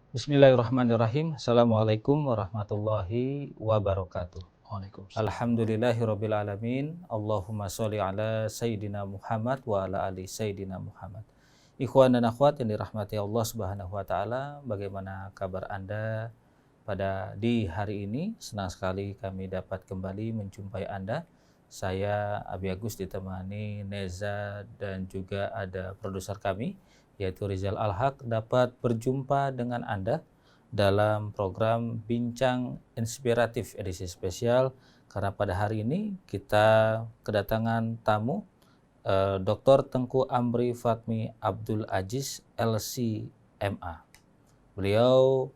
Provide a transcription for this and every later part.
Bismillahirrahmanirrahim. Assalamualaikum warahmatullahi wabarakatuh. Waalaikumsalam. Alhamdulillahirabbil alamin. Allahumma sholli ala sayyidina Muhammad wa ala ali sayyidina Muhammad. Ikhwan dan akhwat yang dirahmati Allah Subhanahu wa taala, bagaimana kabar Anda pada di hari ini? Senang sekali kami dapat kembali menjumpai Anda. Saya Abi Agus ditemani Neza dan juga ada produser kami yaitu Rizal Al-Haq, dapat berjumpa dengan Anda dalam program Bincang Inspiratif edisi spesial, karena pada hari ini kita kedatangan tamu Dr. Tengku Amri Fatmi Abdul Aziz LC.MA. Beliau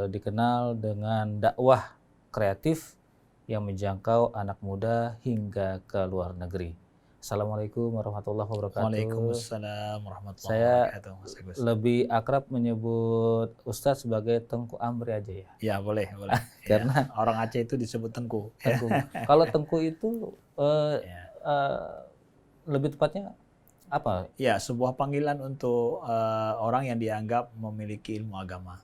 dikenal dengan dakwah kreatif yang menjangkau anak muda hingga ke luar negeri. Assalamualaikum warahmatullahi wabarakatuh. Waalaikumsalam warahmatullahi Saya wabarakatuh, Mas Agus. lebih akrab menyebut Ustadz sebagai Tengku Amri aja ya. Ya boleh. Karena ya, orang Aceh itu disebut Tengku. Tengku. Kalau Tengku itu Ya. lebih tepatnya apa? Ya, sebuah panggilan untuk orang yang dianggap memiliki ilmu agama.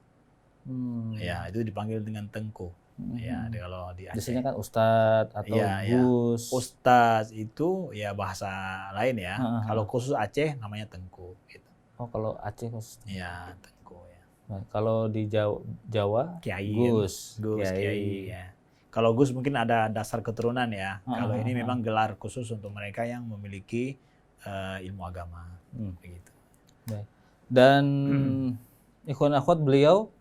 Ya, itu dipanggil dengan Tengku. Ya, kalau di Aceh. Biasanya kan Ustadz atau Gus. Ya. Ustadz itu ya bahasa lain ya. Kalau khusus Aceh namanya Tengku. Gitu. Oh, kalau Aceh khusus. Ya, Tengku ya. Nah, kalau di Jawa Kiai. Gus, Kiai. Ya. Kalau Gus mungkin ada dasar keturunan ya. Kalau ini memang gelar khusus untuk mereka yang memiliki ilmu agama. Begitu. Dan ikhwan akhwat, beliau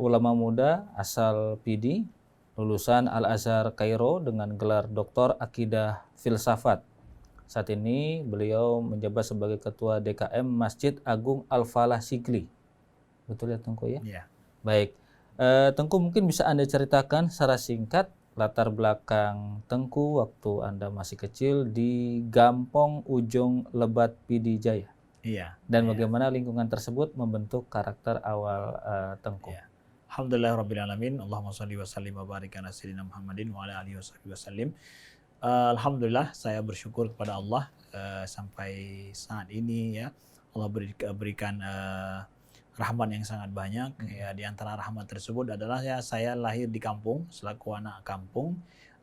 ulama muda asal PD, lulusan Al-Azhar Kairo dengan gelar Doktor Akidah Filsafat. Saat ini beliau menjabat sebagai Ketua DKM Masjid Agung Al-Falah Sigli. Betul ya Tengku ya? Iya. Baik. Tengku, mungkin bisa Anda ceritakan secara singkat latar belakang Tengku waktu Anda masih kecil di Gampong Ujung Lebat PD Jaya. Iya. Dan bagaimana lingkungan tersebut membentuk karakter awal Tengku. Iya. Alhamdulillahirabbil alamin. Allahumma shalli wa sallim wa barik ala sayyidina Muhammadin wa ala alihi wasallim. Alhamdulillah, saya bersyukur kepada Allah sampai saat ini ya. Allah berikan rahmat yang sangat banyak. Ya, di antara rahmat tersebut adalah ya saya lahir di kampung selaku anak kampung,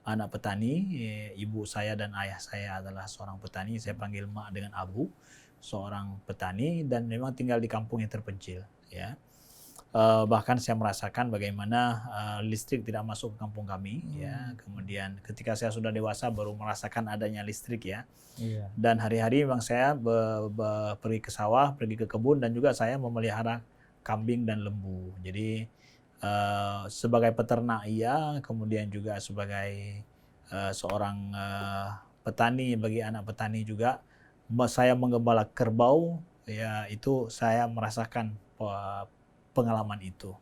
anak petani. Ibu saya dan ayah saya adalah seorang petani. Saya panggil mak dengan abu, seorang petani, dan memang tinggal di kampung yang terpencil ya. Bahkan saya merasakan bagaimana listrik tidak masuk ke kampung kami ya. Kemudian ketika saya sudah dewasa baru merasakan adanya listrik ya. Dan hari-hari memang saya pergi ke sawah, pergi ke kebun, dan juga saya memelihara kambing dan lembu. Jadi sebagai peternak iya, kemudian juga sebagai seorang petani, bagi anak petani juga saya menggembala kerbau ya, itu saya merasakan pengalaman itu.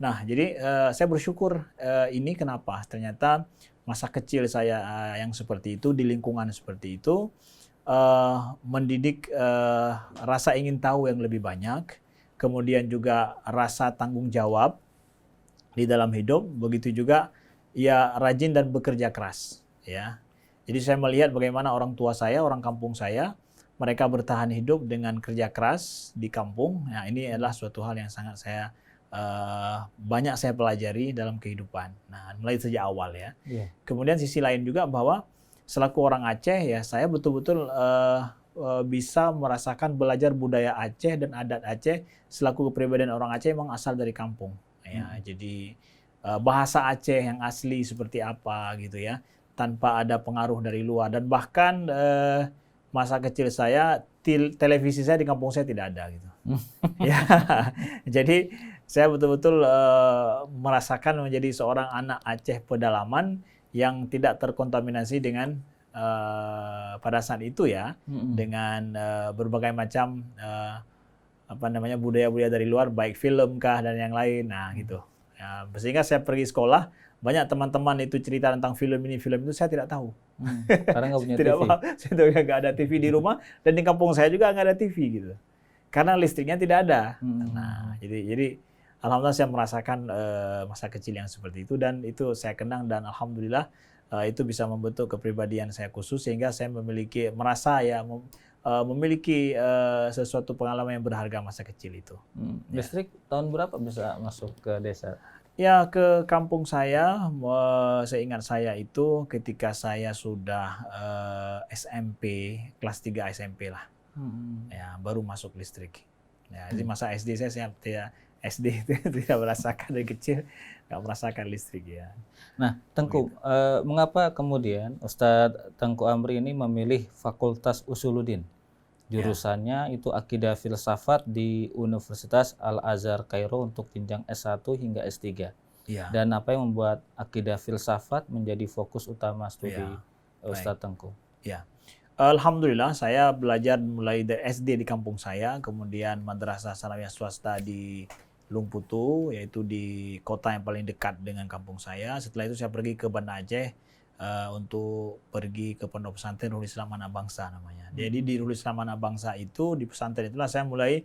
Nah, jadi saya bersyukur ini kenapa? Ternyata masa kecil saya yang seperti itu, di lingkungan seperti itu, mendidik rasa ingin tahu yang lebih banyak, kemudian juga rasa tanggung jawab di dalam hidup, begitu juga ya rajin dan bekerja keras ya. Jadi saya melihat bagaimana orang tua saya, orang kampung saya, mereka bertahan hidup dengan kerja keras di kampung. Nah, ini adalah suatu hal yang sangat banyak saya pelajari dalam kehidupan. Nah, mulai sejak awal ya. Kemudian sisi lain juga bahwa selaku orang Aceh ya, saya betul-betul bisa merasakan belajar budaya Aceh dan adat Aceh. Selaku kepribadian orang Aceh memang asal dari kampung. Ya, jadi bahasa Aceh yang asli seperti apa gitu ya, tanpa ada pengaruh dari luar. Dan bahkan masa kecil saya, televisi saya di kampung saya tidak ada gitu. Ya, jadi saya betul-betul merasakan menjadi seorang anak Aceh pedalaman yang tidak terkontaminasi dengan pada saat itu ya, dengan berbagai macam budaya-budaya dari luar, baik film kah dan yang lain. Nah gitu. Ya, sehingga saya pergi sekolah, banyak teman-teman itu cerita tentang film ini, film itu, saya tidak tahu. Karena nggak punya tidak TV. Saya nggak ada TV di rumah, dan di kampung saya juga nggak ada TV gitu. Karena listriknya tidak ada. Nah, jadi alhamdulillah saya merasakan masa kecil yang seperti itu, dan itu saya kenang, dan alhamdulillah itu bisa membentuk kepribadian saya khusus, sehingga saya merasa ya memiliki sesuatu pengalaman yang berharga masa kecil itu. Listrik tahun berapa bisa masuk ke desa? Ya, ke kampung saya, seingat saya itu ketika saya sudah SMP, kelas 3 SMP lah. Ya, baru masuk listrik. Ya, jadi masa SD saya tidak SD itu tidak merasakan dari kecil, nggak merasakan listrik ya. Nah, Tengku, mengapa kemudian Ustadz Tengku Amri ini memilih Fakultas Usuluddin? Jurusannya itu Akidah Filsafat di Universitas Al-Azhar Kairo untuk jenjang S1 hingga S3. Iya. Dan apa yang membuat Akidah Filsafat menjadi fokus utama studi Ustadz Tengku? Ya. Alhamdulillah saya belajar mulai dari SD di kampung saya, kemudian madrasah sanawiyah swasta di Lungputu, yaitu di kota yang paling dekat dengan kampung saya. Setelah itu saya pergi ke Banda Aceh untuk pergi ke pondok pesantren Ruhul Islam Anak Bangsa namanya. Jadi di Ruhul Islam Anak Bangsa itu, di pesantren itulah saya mulai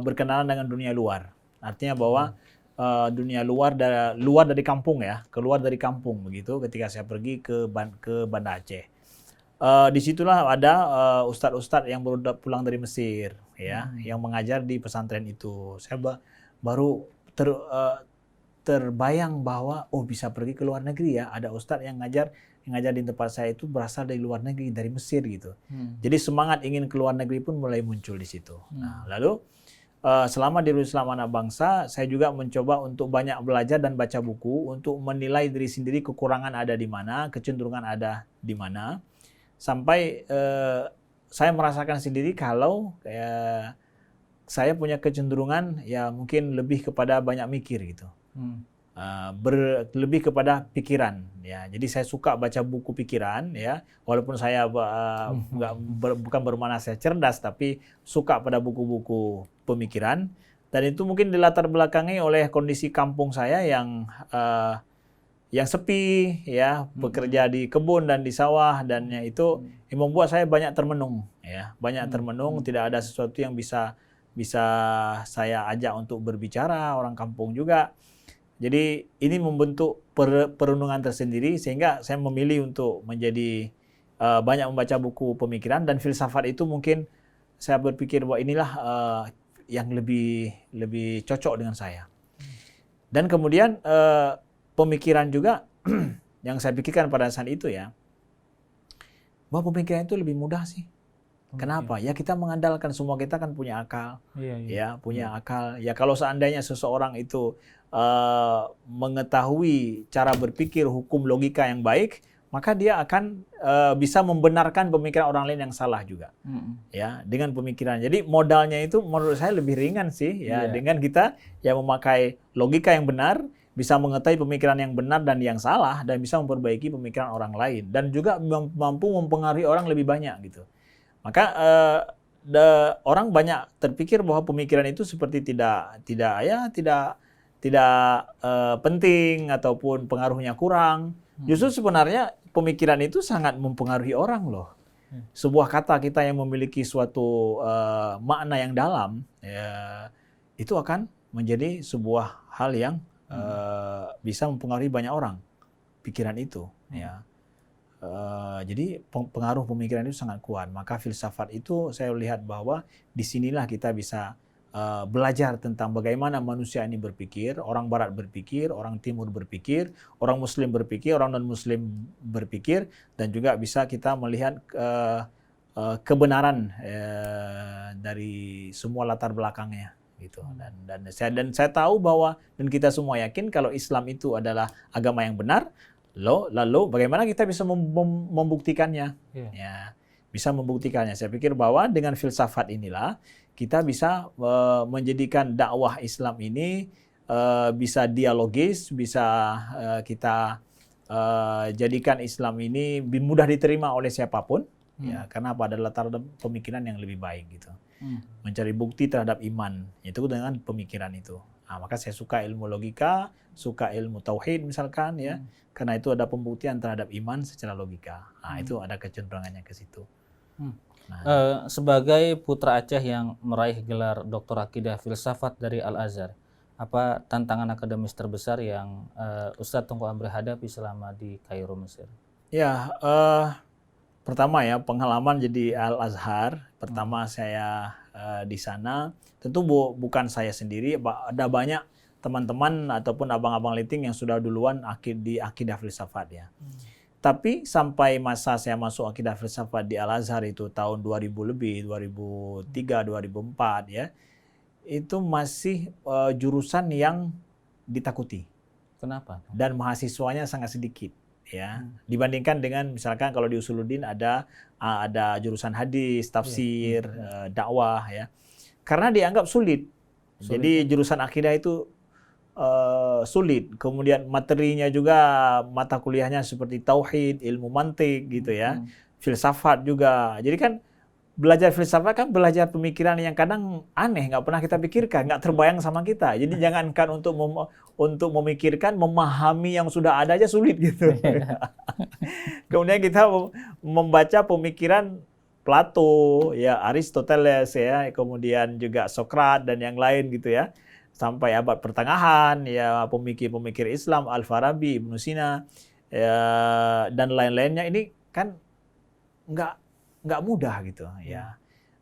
berkenalan dengan dunia luar. Artinya bahwa dunia luar dari kampung ya, keluar dari kampung begitu ketika saya pergi ke Banda Aceh. Disitulah ada ustadz-ustadz yang baru pulang dari Mesir ya, yang mengajar di pesantren itu. Saya baru terbayang bahwa bisa pergi ke luar negeri ya, ada ustadz yang ngajar di tempat saya itu berasal dari luar negeri, dari Mesir gitu. Jadi semangat ingin ke luar negeri pun mulai muncul di situ. Nah, lalu selama di Ruhul Islam Anak Bangsa, saya juga mencoba untuk banyak belajar dan baca buku untuk menilai diri sendiri, kekurangan ada di mana, kecenderungan ada di mana. Sampai saya merasakan sendiri kalau saya punya kecenderungan ya mungkin lebih kepada banyak mikir gitu, lebih kepada pikiran ya. Jadi saya suka baca buku pikiran ya, walaupun saya bukan bermakna saya cerdas, tapi suka pada buku-buku pemikiran. Dan itu mungkin dilatar belakangi oleh kondisi kampung saya yang sepi ya, bekerja di kebun dan di sawah, dan itu yang membuat saya banyak termenung ya, tidak ada sesuatu yang bisa saya ajak untuk berbicara, orang kampung juga. Jadi ini membentuk perenungan tersendiri sehingga saya memilih untuk menjadi banyak membaca buku pemikiran, dan filsafat itu mungkin saya berpikir bahwa inilah yang lebih cocok dengan saya. Dan kemudian pemikiran juga yang saya pikirkan pada saat itu ya, bahwa pemikiran itu lebih mudah sih. Kenapa? Ya kita mengandalkan, semua kita kan punya akal, ya punya akal. Ya kalau seandainya seseorang itu mengetahui cara berpikir, hukum logika yang baik, maka dia akan bisa membenarkan pemikiran orang lain yang salah juga, ya dengan pemikiran. Jadi modalnya itu menurut saya lebih ringan sih, ya dengan kita yang memakai logika yang benar, bisa mengetahui pemikiran yang benar dan yang salah, dan bisa memperbaiki pemikiran orang lain, dan juga mampu mempengaruhi orang lebih banyak gitu. Maka orang banyak terpikir bahwa pemikiran itu seperti tidak penting ataupun pengaruhnya kurang. Justru sebenarnya pemikiran itu sangat mempengaruhi orang loh. Sebuah kata kita yang memiliki suatu makna yang dalam, ya, itu akan menjadi sebuah hal yang bisa mempengaruhi banyak orang. Pikiran itu, ya. Jadi pengaruh pemikiran itu sangat kuat. Maka filsafat itu saya lihat bahwa disinilah kita bisa belajar tentang bagaimana manusia ini berpikir, orang Barat berpikir, orang Timur berpikir, orang Muslim berpikir, orang non-Muslim berpikir, dan juga bisa kita melihat kebenaran dari semua latar belakangnya gitu. Dan saya tahu bahwa, dan kita semua yakin kalau Islam itu adalah agama yang benar. Lalu bagaimana kita bisa membuktikannya? Ya, bisa membuktikannya. Saya pikir bahwa dengan filsafat inilah kita bisa menjadikan dakwah Islam ini bisa dialogis, bisa kita jadikan Islam ini mudah diterima oleh siapapun, ya, karena pada latar pemikiran yang lebih baik gitu. Mencari bukti terhadap iman itu dengan pemikiran itu. Nah, maka saya suka ilmu logika, suka ilmu tauhid misalkan ya, karena itu ada pembuktian terhadap iman secara logika. Nah, itu ada kecenderungannya ke situ. Sebagai putra Aceh yang meraih gelar Doktor Akidah Filsafat dari Al-Azhar, apa tantangan akademis terbesar yang Ustadz Tengku Amri hadapi selama di Kairo, Mesir? Ya, Pertama ya, pengalaman jadi Al-Azhar. Pertama saya di sana, tentu bukan saya sendiri, ada banyak teman-teman ataupun abang-abang liting yang sudah duluan di akidah filsafat ya. Tapi sampai masa saya masuk akidah filsafat di Al-Azhar itu tahun 2000 lebih, 2003, 2004 ya, itu masih jurusan yang ditakuti. Kenapa? Dan mahasiswanya sangat sedikit. Ya, dibandingkan dengan misalkan kalau di Usuluddin ada jurusan hadis, tafsir, dakwah ya. Karena dianggap sulit. Jadi jurusan akidah itu sulit. Kemudian materinya juga mata kuliahnya seperti tauhid, ilmu mantik gitu ya. Filsafat juga. Jadi kan belajar filsafat kan belajar pemikiran yang kadang aneh, nggak pernah kita pikirkan, nggak terbayang sama kita. Jadi jangankan untuk memikirkan, memahami yang sudah ada aja sulit gitu. Kemudian kita membaca pemikiran Plato, ya Aristoteles ya, kemudian juga Sokrat dan yang lain gitu ya. Sampai abad pertengahan ya pemikir-pemikir Islam Al-Farabi, Ibnu Sina ya, dan lain-lainnya ini kan nggak mudah gitu ya,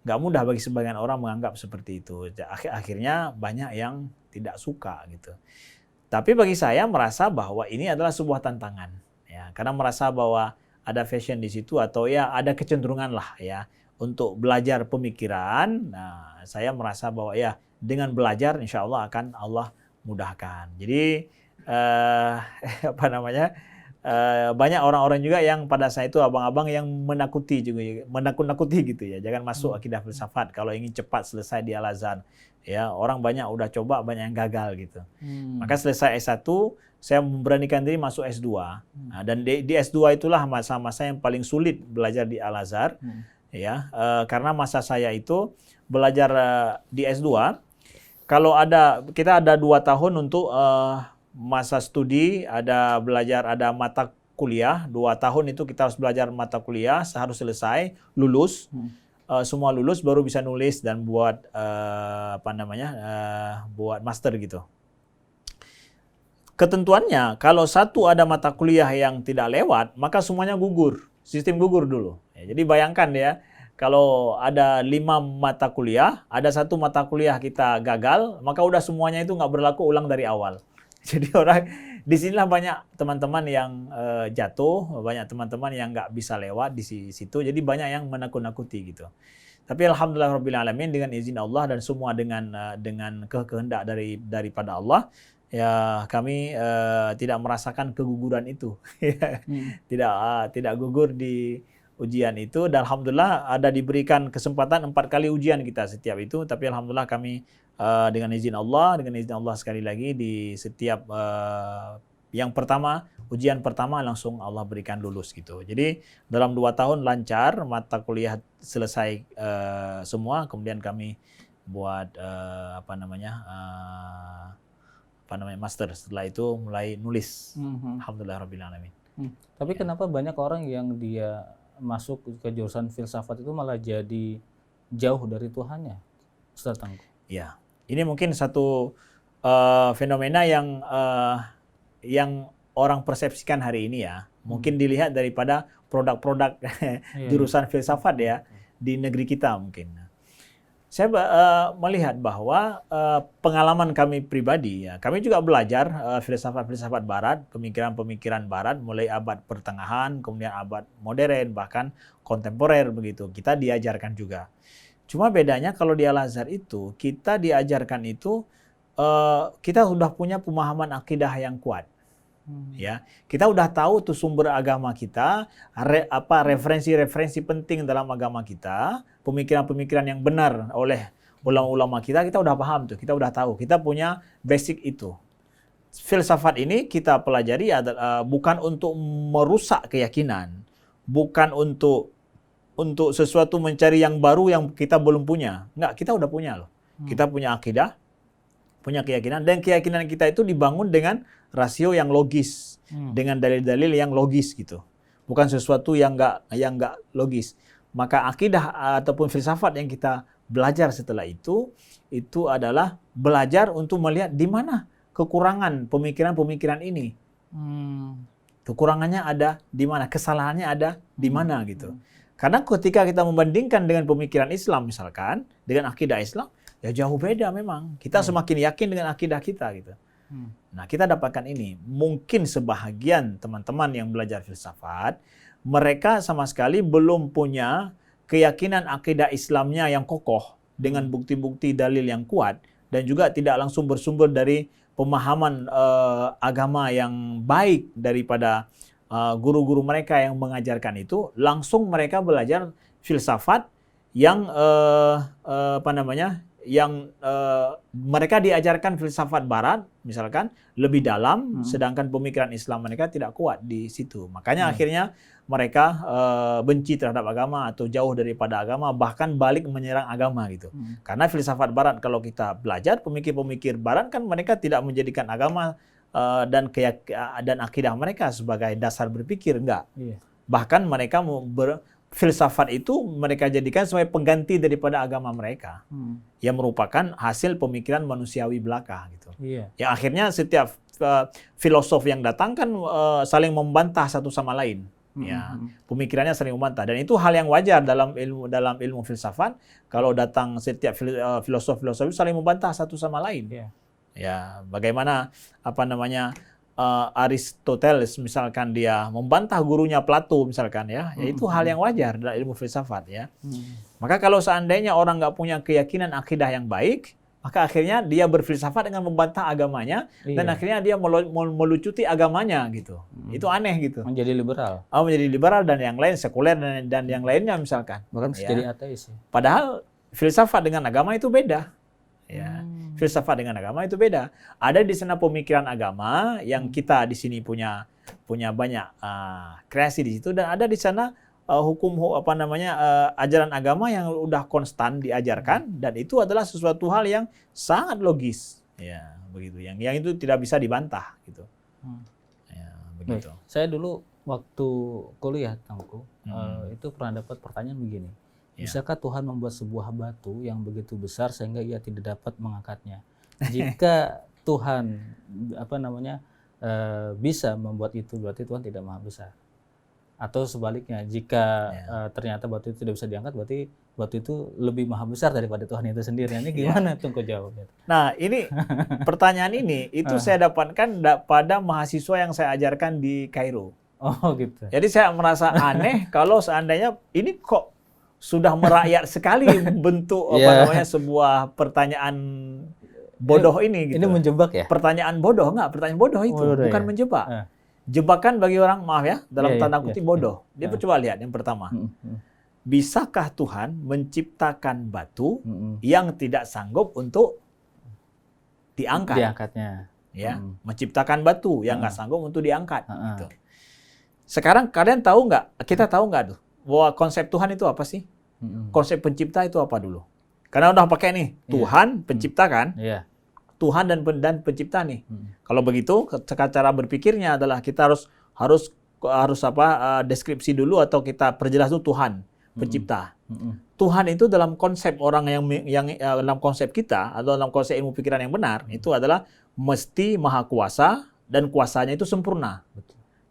nggak mudah bagi sebagian orang menganggap seperti itu. Akhirnya banyak yang tidak suka gitu. Tapi bagi saya merasa bahwa ini adalah sebuah tantangan ya, karena merasa bahwa ada fashion di situ atau ya ada kecenderungan lah ya untuk belajar pemikiran. Nah, saya merasa bahwa ya dengan belajar insya Allah akan Allah mudahkan. Jadi apa namanya? Banyak orang-orang juga yang pada saat itu abang-abang yang menakut-nakuti gitu ya, jangan masuk akidah filsafat kalau ingin cepat selesai di Al-Azhar ya. Orang banyak udah coba, banyak yang gagal gitu. Maka selesai S1 saya memberanikan diri masuk S2. Nah, dan di S2 itulah masa-masa yang paling sulit belajar di Al-Azhar ya, karena masa saya itu belajar di S2 kalau kita ada 2 tahun untuk masa studi, ada belajar, ada mata kuliah, 2 tahun itu kita harus belajar mata kuliah, harus selesai, lulus, semua lulus baru bisa nulis dan buat buat master gitu. Ketentuannya, kalau satu ada mata kuliah yang tidak lewat, maka semuanya gugur, sistem gugur dulu. Ya, jadi bayangkan ya, kalau ada 5 mata kuliah, ada 1 mata kuliah kita gagal, maka udah semuanya itu nggak berlaku ulang dari awal. Jadi di sinilah banyak teman-teman yang jatuh, banyak teman-teman yang nggak bisa lewat di situ. Jadi banyak yang menakut-nakuti gitu. Tapi alhamdulillah rabbil alamin, dengan izin Allah dan semua dengan kehendak daripada Allah, ya kami tidak merasakan keguguran itu. Tidak gugur di ujian itu, dan alhamdulillah ada diberikan kesempatan 4 kali ujian kita setiap itu. Tapi alhamdulillah kami dengan izin Allah sekali lagi di setiap yang pertama, ujian pertama langsung Allah berikan lulus gitu. Jadi dalam 2 tahun lancar, mata kuliah selesai semua, kemudian kami buat master. Setelah itu mulai nulis. Alhamdulillah rabbil alamin. Tapi kenapa banyak orang yang dia masuk ke jurusan filsafat itu malah jadi jauh dari Tuhannya, Ustaz Tangguh? Ya, ini mungkin satu fenomena yang orang persepsikan hari ini ya. Mungkin dilihat daripada produk-produk jurusan filsafat ya di negeri kita mungkin. Saya melihat bahwa pengalaman kami pribadi ya, kami juga belajar filsafat-filsafat Barat, pemikiran-pemikiran Barat mulai abad pertengahan, kemudian abad modern, bahkan kontemporer begitu. Kita diajarkan juga. Cuma bedanya kalau di Al-Azhar itu kita diajarkan itu kita sudah punya pemahaman akidah yang kuat. Ya, kita udah tahu tuh sumber agama kita, referensi-referensi penting dalam agama kita, pemikiran-pemikiran yang benar oleh ulama-ulama kita udah paham tuh, kita udah tahu, kita punya basic itu. Filsafat ini kita pelajari bukan untuk merusak keyakinan, bukan untuk sesuatu mencari yang baru yang kita belum punya. Enggak, kita udah punya loh. Kita punya akidah, punya keyakinan, dan keyakinan kita itu dibangun dengan rasio yang logis, dengan dalil-dalil yang logis gitu, bukan sesuatu yang nggak logis. Maka akidah ataupun filsafat yang kita belajar setelah itu adalah belajar untuk melihat di mana kekurangan pemikiran-pemikiran ini. Kekurangannya ada di mana? Kesalahannya ada di mana gitu. Karena ketika kita membandingkan dengan pemikiran Islam misalkan, dengan akidah Islam, ya jauh beda memang. Kita semakin yakin dengan akidah kita gitu. Nah, kita dapatkan ini. Mungkin sebahagian teman-teman yang belajar filsafat, mereka sama sekali belum punya keyakinan akidah Islamnya yang kokoh dengan bukti-bukti dalil yang kuat dan juga tidak langsung bersumber dari pemahaman agama yang baik daripada guru-guru mereka yang mengajarkan itu. Langsung mereka belajar filsafat yang yang mereka diajarkan filsafat barat misalkan lebih dalam, sedangkan pemikiran Islam mereka tidak kuat di situ. Makanya akhirnya mereka benci terhadap agama atau jauh daripada agama, bahkan balik menyerang agama gitu. Karena filsafat barat, kalau kita belajar pemikir-pemikir barat kan mereka tidak menjadikan agama dan akidah mereka sebagai dasar berpikir, enggak. Bahkan mereka filsafat itu mereka jadikan sebagai pengganti daripada agama mereka, yang merupakan hasil pemikiran manusiawi belaka gitu. Yang akhirnya setiap filosof yang datang kan saling membantah satu sama lain. Ya, pemikirannya saling membantah, dan itu hal yang wajar dalam ilmu filsafat. Kalau datang setiap filosof saling membantah satu sama lain. Ya, bagaimana Aristoteles misalkan dia membantah gurunya Plato misalkan ya, itu hal yang wajar dalam ilmu filsafat ya. Maka kalau seandainya orang nggak punya keyakinan akidah yang baik, maka akhirnya dia berfilsafat dengan membantah agamanya dan akhirnya dia melucuti agamanya gitu. Itu aneh gitu. Menjadi liberal. Menjadi liberal dan yang lain sekuler dan yang lainnya misalkan. Bahkan bisa jadi ateis. Padahal filsafat dengan agama itu beda. Ya. Filsafat dengan agama itu beda. Ada di sana pemikiran agama yang kita di sini punya banyak kreasi di situ, dan ada di sana ajaran agama yang udah konstan diajarkan, dan itu adalah sesuatu hal yang sangat logis. Ya, begitu. Yang itu tidak bisa dibantah gitu. Ya, begitu. Baik. Saya dulu waktu kuliah, Tangku, itu pernah dapat pertanyaan begini. Bisakah Tuhan membuat sebuah batu yang begitu besar sehingga ia tidak dapat mengangkatnya? Jika Tuhan bisa membuat itu, berarti Tuhan tidak maha besar. Atau sebaliknya, jika ternyata batu itu tidak bisa diangkat, berarti batu itu lebih maha besar daripada Tuhan itu sendiri. Ini gimana Tungku jawabnya? Nah, ini pertanyaan ini itu saya dapatkan pada mahasiswa yang saya ajarkan di Kairo. Oh gitu. Jadi saya merasa aneh kalau seandainya ini kok sudah merakyat sekali bentuk sebuah pertanyaan bodoh ini gitu. Ini menjebak ya? Pertanyaan bodoh pertanyaan bodoh itu bukan menjebak. Jebakan bagi orang, maaf ya, dalam tanda kutip bodoh. Dia coba lihat yang pertama. Bisakah Tuhan menciptakan batu yang tidak sanggup untuk diangkat? Diangkatnya. Ya, menciptakan batu yang nggak sanggup untuk diangkat. Gitu. Sekarang kalian tahu nggak? Kita tahu nggak tuh bahwa konsep Tuhan itu apa sih? Konsep pencipta itu apa dulu? Karena udah pakai nih, Tuhan pencipta kan? Tuhan dan pencipta nih. Kalau begitu, cara berpikirnya adalah kita harus deskripsi dulu atau kita perjelas dulu Tuhan pencipta. Tuhan itu dalam konsep orang yang dalam konsep kita atau dalam konsep ilmu pikiran yang benar itu adalah mesti maha kuasa dan kuasanya itu sempurna.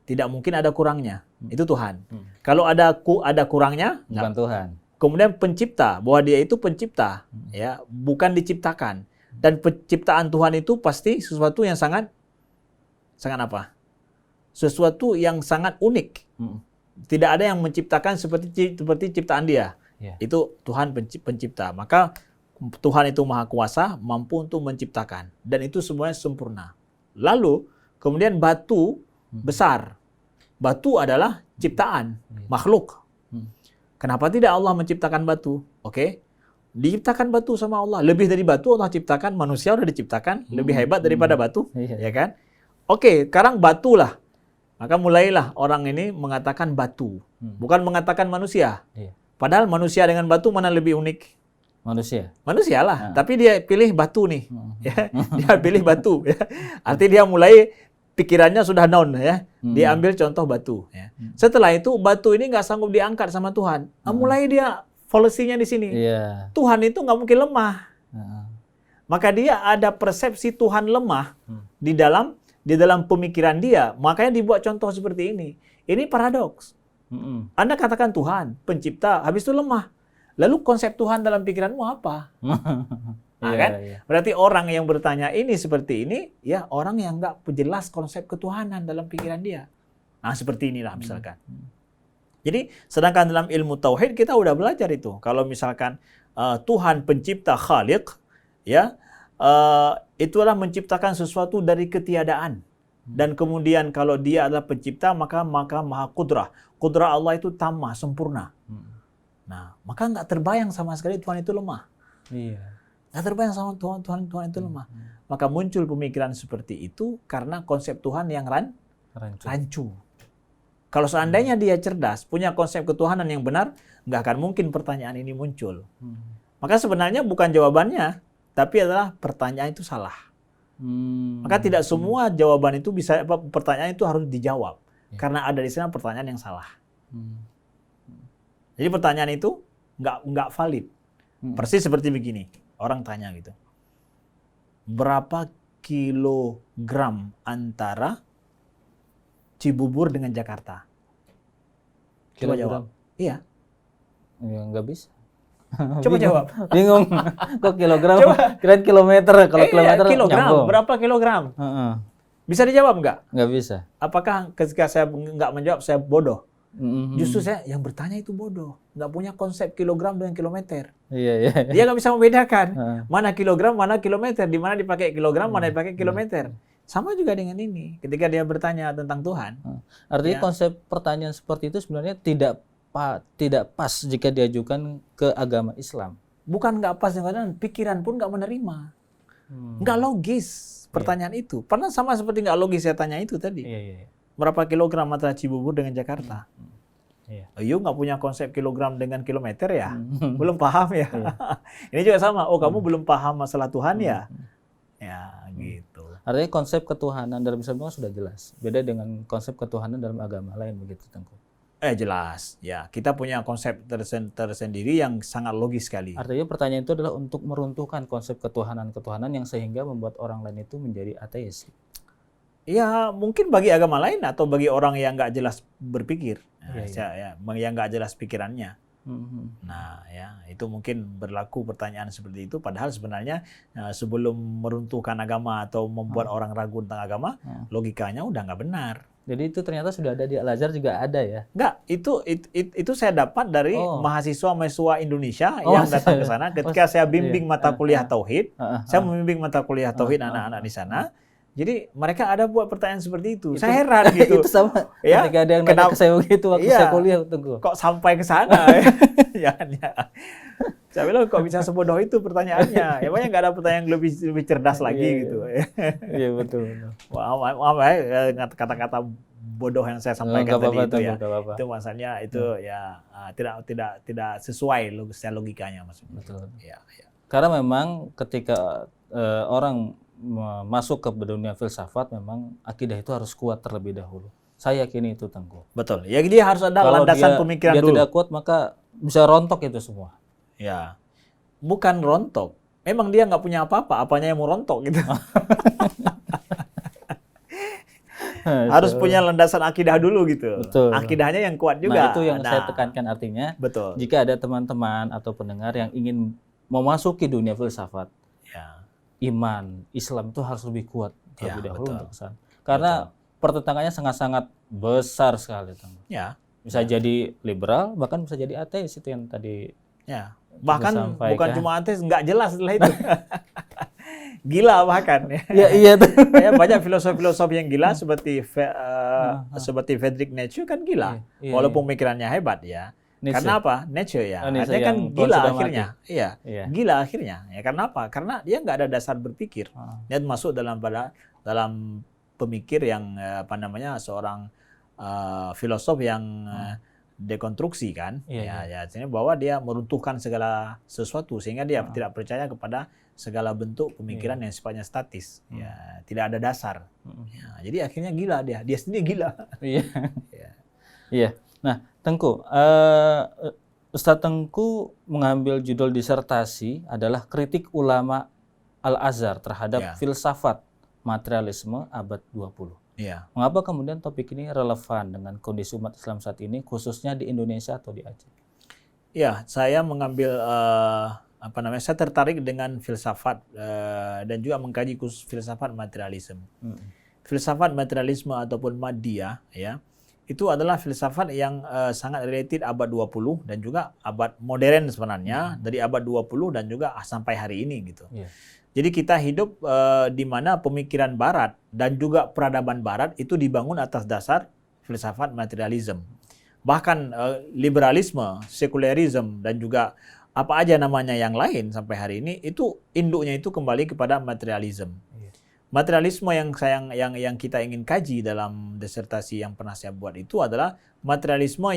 Tidak mungkin ada kurangnya. Itu Tuhan. Kalau ada kurangnya, bukan Tuhan. Kemudian pencipta, bahwa dia itu pencipta, ya, bukan diciptakan. Dan penciptaan Tuhan itu pasti sesuatu yang sangat apa? Sesuatu yang sangat unik. Tidak ada yang menciptakan seperti ciptaan dia. Itu Tuhan pencipta. Maka Tuhan itu maha kuasa, mampu untuk menciptakan. Dan itu semuanya sempurna. Lalu, kemudian batu besar. Batu adalah ciptaan, makhluk. Kenapa tidak Allah menciptakan batu? Oke. Diciptakan batu sama Allah. Lebih dari batu Allah ciptakan, manusia sudah diciptakan, lebih hebat daripada batu, ya kan? Oke, sekarang batulah. Maka mulailah orang ini mengatakan batu, bukan mengatakan manusia. Padahal manusia dengan batu mana lebih unik? Manusia lah, tapi dia pilih batu nih. Ya, dia pilih batu. Ya. Artinya dia mulai pikirannya sudah down ya. Dia ambil contoh batu. Ya. Setelah itu batu ini nggak sanggup diangkat sama Tuhan. Mulai dia polisinya di sini. Tuhan itu nggak mungkin lemah. Maka dia ada persepsi Tuhan lemah di dalam di dalam pemikiran dia, makanya dibuat contoh seperti ini. Ini paradoks. Anda katakan Tuhan, pencipta, habis itu lemah. Lalu konsep Tuhan dalam pikiranmu apa? Nah, kan? Berarti orang yang bertanya ini seperti ini, ya orang yang nggak jelas konsep ketuhanan dalam pikiran dia. Nah, seperti inilah misalkan. Jadi, sedangkan dalam ilmu tauhid kita udah belajar itu. Kalau misalkan Tuhan pencipta Khaliq, ya, itu adalah menciptakan sesuatu dari ketiadaan. Dan kemudian kalau dia adalah pencipta, maka maha kudrah. Kudrah Allah itu tamah, sempurna. Nah, maka nggak terbayang sama sekali Tuhan itu lemah. Iya. Nggak terbayang sama Tuhan itu lemah. Maka muncul pemikiran seperti itu karena konsep Tuhan yang rancu. Kalau seandainya dia cerdas, punya konsep ketuhanan yang benar, nggak akan mungkin pertanyaan ini muncul. Maka sebenarnya bukan jawabannya, tapi adalah pertanyaan itu salah. Maka tidak semua jawaban itu bisa, pertanyaan itu harus dijawab. Karena ada di sana pertanyaan yang salah. Jadi pertanyaan itu nggak valid. Persis seperti begini. Orang tanya gitu. Berapa kilogram antara Cibubur dengan Jakarta? Coba jawab. Iya. Ya, nggak bisa. Coba jawab. Bingung. Kok kilogram? Kirain kilometer. Kalau kilometer kilogram. nyambung. Berapa kilogram? Bisa dijawab nggak? Nggak bisa. Apakah ketika saya nggak menjawab, saya bodoh? Justru saya yang bertanya itu bodoh. Nggak punya konsep kilogram dengan kilometer. Iya. Dia nggak bisa membedakan mana kilogram, mana kilometer. Di mana dipakai kilogram, mana dipakai kilometer. Sama juga dengan ini. Ketika dia bertanya tentang Tuhan. Artinya konsep pertanyaan seperti itu sebenarnya tidak pas jika diajukan ke agama Islam. Bukan nggak pas, pikiran pun nggak menerima. Nggak logis pertanyaan itu. Pernah sama seperti nggak logis saya tanya itu tadi. Iya. Berapa kilogram antara Cibubur dengan Jakarta? Iya. Nggak punya konsep kilogram dengan kilometer ya? Belum paham ya? Ini juga sama. Oh, kamu belum paham masalah Tuhan ya? Ya, gitu. Artinya konsep ketuhanan dalam Islam itu sudah jelas. Beda dengan konsep ketuhanan dalam agama lain begitu, Tengku. Jelas. Ya, kita punya konsep tersendiri yang sangat logis sekali. Artinya pertanyaan itu adalah untuk meruntuhkan konsep ketuhanan yang sehingga membuat orang lain itu menjadi ateis. Ya, mungkin bagi agama lain atau bagi orang yang nggak jelas berpikir. Yang nggak jelas pikirannya. Nah, ya itu mungkin berlaku pertanyaan seperti itu. Padahal sebenarnya sebelum meruntuhkan agama atau membuat orang ragu tentang agama, logikanya udah nggak benar. Jadi itu ternyata sudah ada di Al-Azhar juga ada ya? Nggak, itu saya dapat dari mahasiswa Indonesia yang datang ke sana. Ketika saya bimbing mata kuliah tauhid, saya membimbing mata kuliah tauhid anak-anak di sana. Jadi mereka ada buat pertanyaan seperti itu. Saya heran gitu. Itu sama. Ya? Ketika ada yang nanya ke saya begitu waktu saya kuliah, Tengku. Kok sampai ke sana? Ya. Saya bilang kok bisa sebodoh itu pertanyaannya. Ya banyak nggak ada pertanyaan yang lebih cerdas lagi gitu. Iya betul. Maaf ya kata-kata bodoh yang saya sampaikan tadi itu ya. Itu maksudnya itu tidak sesuai logikanya maksudnya. Betul. Ya. Karena memang ketika orang masuk ke dunia filsafat, memang akidah itu harus kuat terlebih dahulu. Saya yakini itu, Tengku. Betul. Ya, dia harus ada landasan pemikiran dulu. Kalau dia tidak kuat, maka bisa rontok itu semua. Ya, bukan rontok. Memang dia nggak punya apa-apa, apanya yang mau rontok gitu. Harus punya landasan akidah dulu gitu. Betul. Akidahnya yang kuat juga. Nah, itu yang saya tekankan artinya. Betul. Jika ada teman-teman atau pendengar yang ingin memasuki dunia filsafat, iman, Islam itu harus lebih kuat terlebih dahulu untuk kesana. Karena pertentangannya sangat-sangat besar sekali. Ya. Bisa jadi liberal, bahkan bisa jadi ateis itu yang tadi. Ya. Bahkan bukan cuma ateis, nggak jelas setelah itu. Gila bahkan. Iya tuh. Banyak filosof-filosof yang gila seperti Friedrich Nietzsche kan gila. Walaupun pemikirannya hebat ya. Nietzsche. Karena apa? Nietzsche ya. Artinya kan gila akhirnya. Iya. Gila akhirnya. Ya karena apa? Karena dia nggak ada dasar berpikir. Dia masuk dalam pemikir yang seorang filosof yang dekonstruksi kan. Artinya bahwa dia meruntuhkan segala sesuatu sehingga dia tidak percaya kepada segala bentuk pemikiran yang sifatnya statis. Ya, tidak ada dasar. Ya, jadi akhirnya gila dia sendiri gila. Iya. Nah, Tengku, Ustadz Tengku mengambil judul disertasi adalah kritik ulama Al-Azhar terhadap filsafat materialisme abad 20. Iya. Mengapa kemudian topik ini relevan dengan kondisi umat Islam saat ini, khususnya di Indonesia atau di Aceh? Ya, saya mengambil saya tertarik dengan filsafat dan juga mengkaji khusus filsafat materialisme. Filsafat materialisme ataupun Maddiyah ya, itu adalah filsafat yang sangat related abad 20 dan juga abad modern sebenarnya, dari abad 20 dan juga sampai hari ini gitu. Yeah. Jadi kita hidup di mana pemikiran barat dan juga peradaban barat itu dibangun atas dasar filsafat materialisme. Bahkan liberalisme, sekularisme dan juga apa aja namanya yang lain sampai hari ini itu induknya itu kembali kepada materialisme. Materialisme yang kita ingin kaji dalam disertasi yang pernah saya buat itu adalah materialisme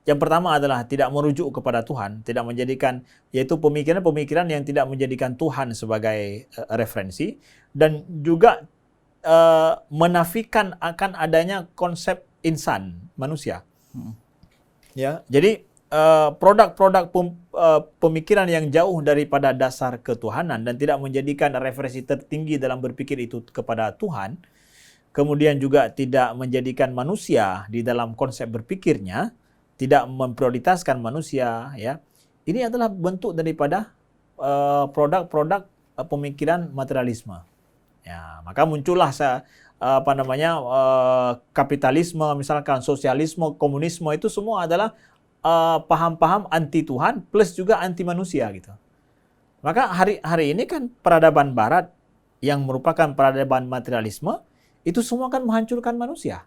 yang pertama adalah tidak merujuk kepada Tuhan, tidak menjadikan, yaitu pemikiran-pemikiran yang tidak menjadikan Tuhan sebagai referensi, dan juga menafikan akan adanya konsep insan, manusia. Ya, jadi produk-produk pemikiran yang jauh daripada dasar ketuhanan dan tidak menjadikan referensi tertinggi dalam berpikir itu kepada Tuhan, kemudian juga tidak menjadikan manusia di dalam konsep berpikirnya, tidak memprioritaskan manusia, ya. Ini adalah bentuk daripada produk-produk pemikiran materialisme. Ya, maka muncullah kapitalisme, misalkan sosialisme, komunisme, itu semua adalah paham-paham anti Tuhan plus juga anti manusia gitu. Maka hari ini kan peradaban barat yang merupakan peradaban materialisme itu semua kan menghancurkan manusia.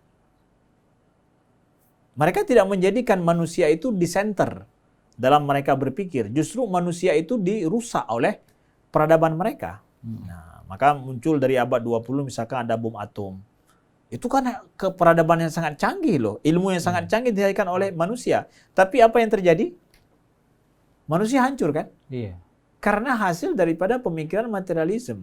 Mereka tidak menjadikan manusia itu di center dalam mereka berpikir. Justru manusia itu dirusak oleh peradaban mereka. Nah, maka muncul dari abad 20 misalkan ada bom atom. Itu kan keperadaban yang sangat canggih loh. Ilmu yang sangat canggih dihadirkan oleh manusia. Tapi apa yang terjadi? Manusia hancur kan? Iya. Karena hasil daripada pemikiran materialisme.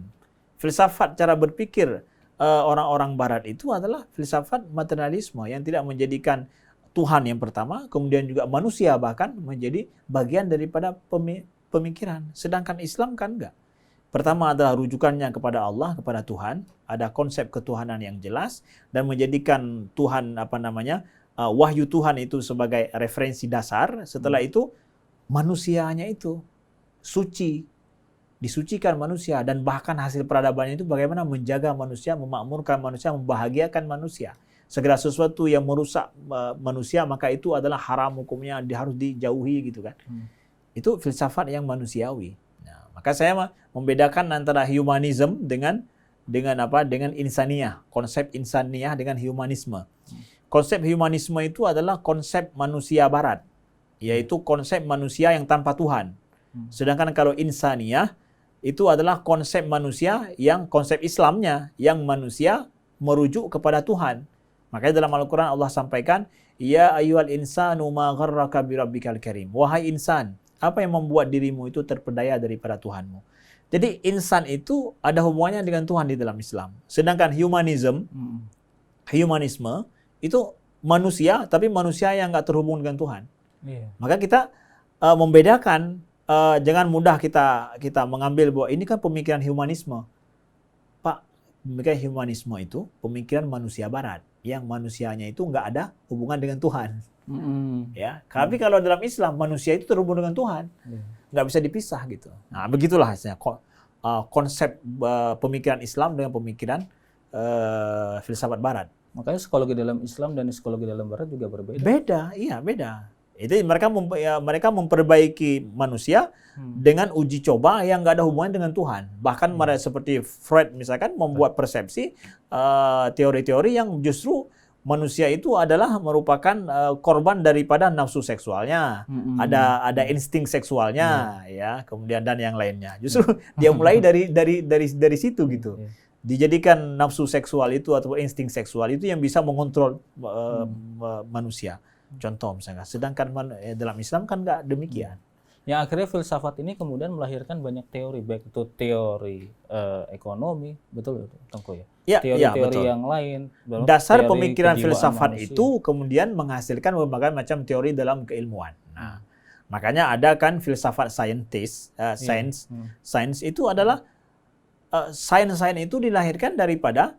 Filsafat cara berpikir orang-orang barat itu adalah filsafat materialisme yang tidak menjadikan Tuhan yang pertama, kemudian juga manusia bahkan menjadi bagian daripada pemikiran. Sedangkan Islam kan enggak. Pertama adalah rujukannya kepada Allah, kepada Tuhan, ada konsep ketuhanan yang jelas dan menjadikan Tuhan wahyu Tuhan itu sebagai referensi dasar. Setelah itu manusianya itu suci, disucikan manusia, dan bahkan hasil peradaban itu bagaimana menjaga manusia, memakmurkan manusia, membahagiakan manusia. Segala sesuatu yang merusak manusia maka itu adalah haram hukumnya, harus dijauhi gitu kan. Itu filsafat yang manusiawi. Nah, maka saya membedakan antara humanism dengan insaniyah, konsep insaniyah dengan humanisme. Konsep humanisme itu adalah konsep manusia barat, yaitu konsep manusia yang tanpa Tuhan. Sedangkan kalau insaniyah itu adalah konsep manusia yang konsep Islamnya yang manusia merujuk kepada Tuhan. Makanya dalam Al-Quran Allah sampaikan, Ya ayyuhal insanu ma gharraka birabbikal karim. Wahai insan, apa yang membuat dirimu itu terpedaya daripada Tuhanmu. Jadi insan itu ada hubungannya dengan Tuhan di dalam Islam. Sedangkan humanisme itu manusia, tapi manusia yang nggak terhubung dengan Tuhan. Yeah. Maka kita membedakan, jangan mudah kita mengambil bahwa ini kan pemikiran humanisme. Pak, pemikiran humanisme itu pemikiran manusia barat, yang manusianya itu nggak ada hubungan dengan Tuhan. Ya, tapi kalau dalam Islam manusia itu terhubung dengan Tuhan, nggak bisa dipisah gitu. Nah, begitulah hasilnya konsep pemikiran Islam dengan pemikiran filsafat Barat. Makanya psikologi dalam Islam dan psikologi dalam Barat juga berbeda. Beda. Itu mereka memperbaiki manusia dengan uji coba yang nggak ada hubungan dengan Tuhan. Bahkan mereka seperti Freud misalkan membuat persepsi teori-teori yang justru manusia itu adalah merupakan korban daripada nafsu seksualnya, ada insting seksualnya, ya, kemudian dan yang lainnya. Justru dia mulai dari situ gitu. Dijadikan nafsu seksual itu atau insting seksual itu yang bisa mengontrol manusia. Contoh misalnya, sedangkan dalam Islam kan nggak demikian. Yang akhirnya filsafat ini kemudian melahirkan banyak teori, baik itu teori ekonomi, betul Tengku ya? Teori-teori yang lain. Dasar pemikiran filsafat manusia itu kemudian menghasilkan berbagai macam teori dalam keilmuan. Nah, makanya ada kan filsafat sains itu adalah sains-sains itu dilahirkan daripada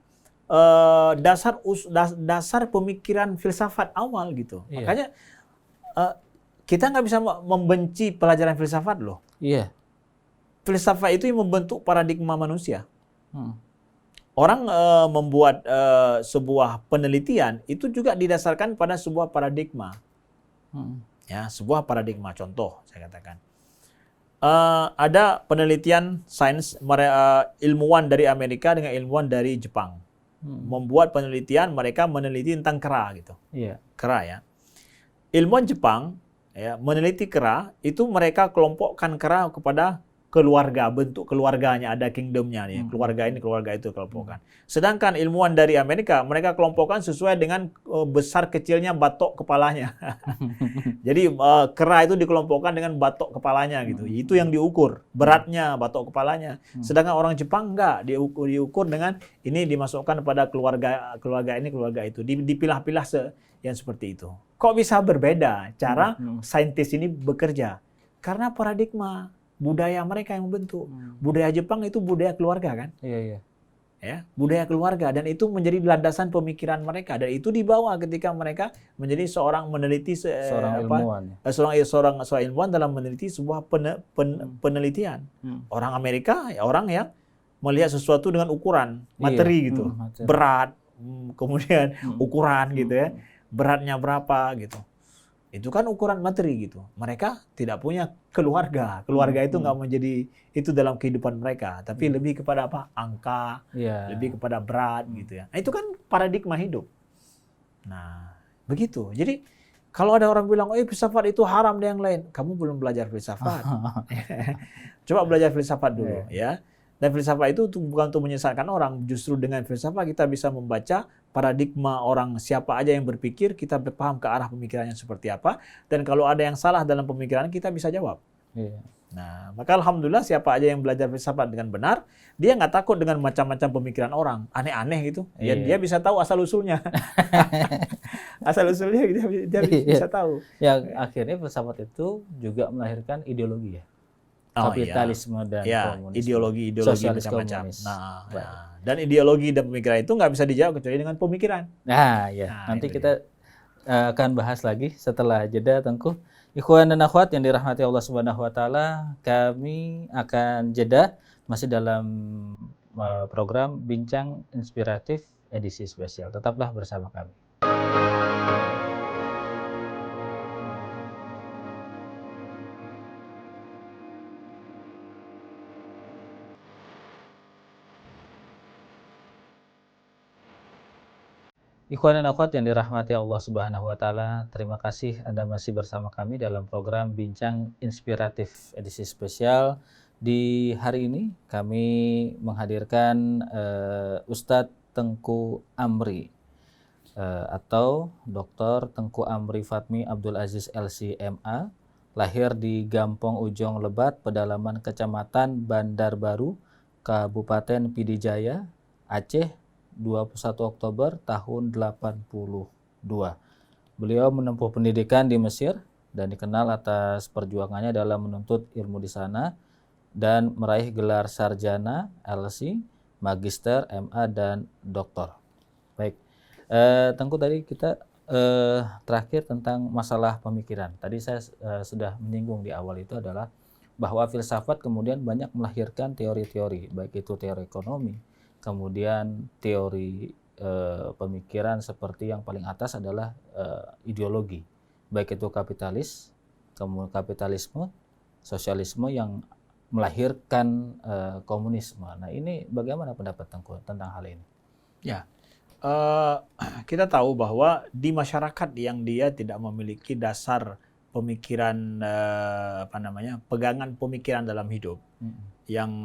dasar pemikiran filsafat awal gitu. Iya. Makanya kita nggak bisa membenci pelajaran filsafat loh. Iya. Filsafat itu yang membentuk paradigma manusia. Hmm. Orang membuat sebuah penelitian itu juga didasarkan pada sebuah paradigma. Ya, sebuah paradigma. Contoh, saya katakan. Ada penelitian sains ilmuwan dari Amerika dengan ilmuwan dari Jepang. Membuat penelitian, mereka meneliti tentang kera gitu. Iya. Kera ya. Ilmuwan Jepang ya, meneliti kera, itu mereka kelompokkan kera kepada keluarga, bentuk keluarganya, ada kingdomnya nih, keluarga ini, keluarga itu kelompokkan. Sedangkan ilmuwan dari Amerika, mereka kelompokkan sesuai dengan besar kecilnya batok kepalanya. Jadi kera itu dikelompokkan dengan batok kepalanya gitu. Itu yang diukur, beratnya batok kepalanya. Sedangkan orang Jepang enggak, diukur dengan ini dimasukkan pada keluarga ini, keluarga itu. Dipilah-pilah yang seperti itu. Kok bisa berbeda cara saintis ini bekerja? Karena paradigma budaya mereka yang membentuk. Budaya Jepang itu budaya keluarga kan? Iya. Ya, budaya keluarga, dan itu menjadi landasan pemikiran mereka, dan itu dibawa ketika mereka menjadi seorang meneliti Seorang ilmuwan. Seorang ilmuwan dalam meneliti sebuah penelitian. Orang Amerika ya orang yang melihat sesuatu dengan ukuran materi gitu. Materi. Berat, kemudian ukuran gitu ya. Beratnya berapa gitu. Itu kan ukuran materi gitu. Mereka tidak punya keluarga. Keluarga itu nggak menjadi itu dalam kehidupan mereka. Tapi lebih kepada apa? Angka, lebih kepada berat gitu ya. Nah, itu kan paradigma hidup. Nah, begitu. Jadi kalau ada orang bilang, filsafat itu haram dan yang lain. Kamu belum belajar filsafat. Coba belajar filsafat dulu ya. Dan filsafat itu bukan untuk menyesatkan orang. Justru dengan filsafat kita bisa membaca paradigma orang, siapa aja yang berpikir, kita paham ke arah pemikirannya seperti apa. Dan kalau ada yang salah dalam pemikiran, kita bisa jawab. Iya. Nah, maka alhamdulillah siapa aja yang belajar filsafat dengan benar, dia nggak takut dengan macam-macam pemikiran orang. Aneh-aneh gitu. Dia bisa tahu asal-usulnya. Asal-usulnya dia bisa tahu. Ya, akhirnya filsafat itu juga melahirkan ideologi ya. Kapitalisme dan komunisme. Ideologi Sosialis macam-macam. komunis. Dan ideologi dan pemikiran itu nggak bisa dijawab kecuali dengan pemikiran. Nanti kita akan bahas lagi setelah jeda, Tengku. Ikhwan dan akhwat yang dirahmati Allah Subhanahu wa taala, kami akan jeda masih dalam program Bincang Inspiratif edisi spesial. Tetaplah bersama kami. Ikhwan dan akhwat yang dirahmati Allah Subhanahu wa taala, terima kasih Anda masih bersama kami dalam program Bincang Inspiratif edisi spesial. Di hari ini kami menghadirkan Ustadz Tengku Amri atau Dr. Tengku Amri Fatmi Abdul Aziz LC.MA, lahir di Gampong Ujong Lebat, pedalaman Kecamatan Bandar Baru, Kabupaten Pidijaya, Aceh, 21 Oktober tahun 82. Beliau menempuh pendidikan di Mesir dan dikenal atas perjuangannya dalam menuntut ilmu di sana dan meraih gelar sarjana, LC, magister, MA, dan doktor. Baik, Tengku, tadi kita terakhir tentang masalah pemikiran. Tadi saya sudah menyinggung di awal itu adalah bahwa filsafat kemudian banyak melahirkan teori-teori, baik itu teori ekonomi, kemudian teori pemikiran seperti yang paling atas adalah ideologi, baik itu kemudian kapitalisme, sosialisme yang melahirkan komunisme. Nah, ini bagaimana pendapat Tengku tentang hal ini? Ya, kita tahu bahwa di masyarakat yang dia tidak memiliki dasar pemikiran pegangan pemikiran dalam hidup yang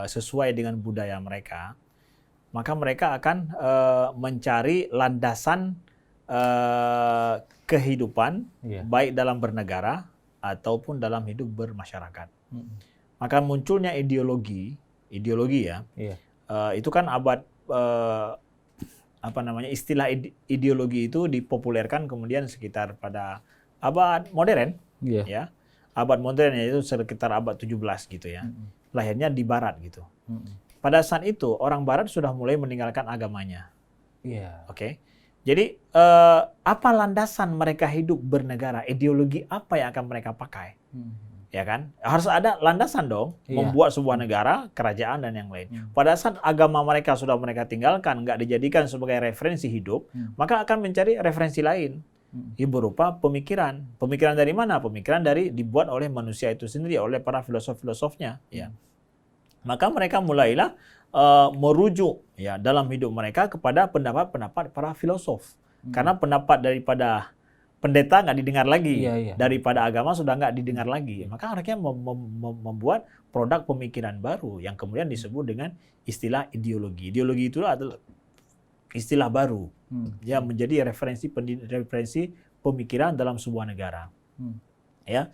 sesuai dengan budaya mereka, maka mereka akan mencari landasan kehidupan, baik dalam bernegara ataupun dalam hidup bermasyarakat. Maka munculnya ideologi ya, itu kan abad istilah ideologi itu dipopulerkan kemudian sekitar pada abad modern, ya, abad modern yaitu sekitar abad 17 gitu ya, lahirnya di Barat gitu. pada saat itu orang Barat sudah mulai meninggalkan agamanya. Iya. Oke. Jadi apa landasan mereka hidup bernegara? Ideologi apa yang akan mereka pakai? Ya kan? Harus ada landasan dong, Iya. membuat sebuah negara, kerajaan dan yang lain. Pada saat agama mereka sudah mereka tinggalkan, nggak dijadikan sebagai referensi hidup, maka akan mencari referensi lain. Berupa pemikiran. Pemikiran dari mana? Pemikiran dari dibuat oleh manusia itu sendiri, oleh para filosof-filosofnya. Ya. Maka mereka mulailah merujuk ya dalam hidup mereka kepada pendapat-pendapat para filosof. Karena pendapat daripada pendeta nggak didengar lagi, daripada agama sudah nggak didengar lagi. Maka mereka membuat produk pemikiran baru yang kemudian disebut dengan istilah ideologi. Ideologi itu adalah istilah baru yang menjadi referensi pemikiran dalam sebuah negara. Ya,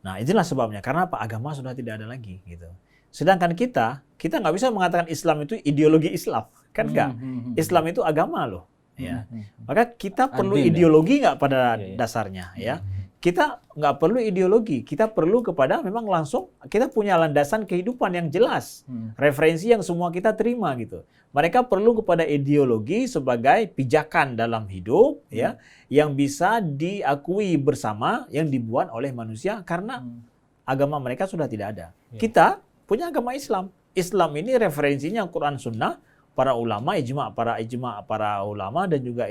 nah itulah sebabnya. Karena apa? Agama sudah tidak ada lagi, gitu. Sedangkan kita nggak bisa mengatakan Islam itu ideologi Islam, kan nggak? Islam itu agama loh. Ya, maka kita perlu ideologi nggak pada dasarnya, ya. Kita nggak perlu ideologi, kita perlu kepada memang langsung kita punya landasan kehidupan yang jelas, referensi yang semua kita terima gitu. Mereka perlu kepada ideologi sebagai pijakan dalam hidup, ya, yang bisa diakui bersama, yang dibuat oleh manusia karena agama mereka sudah tidak ada. Kita punya agama Islam. Islam ini referensinya Quran Sunnah. Para ulama, ijma para ulama dan juga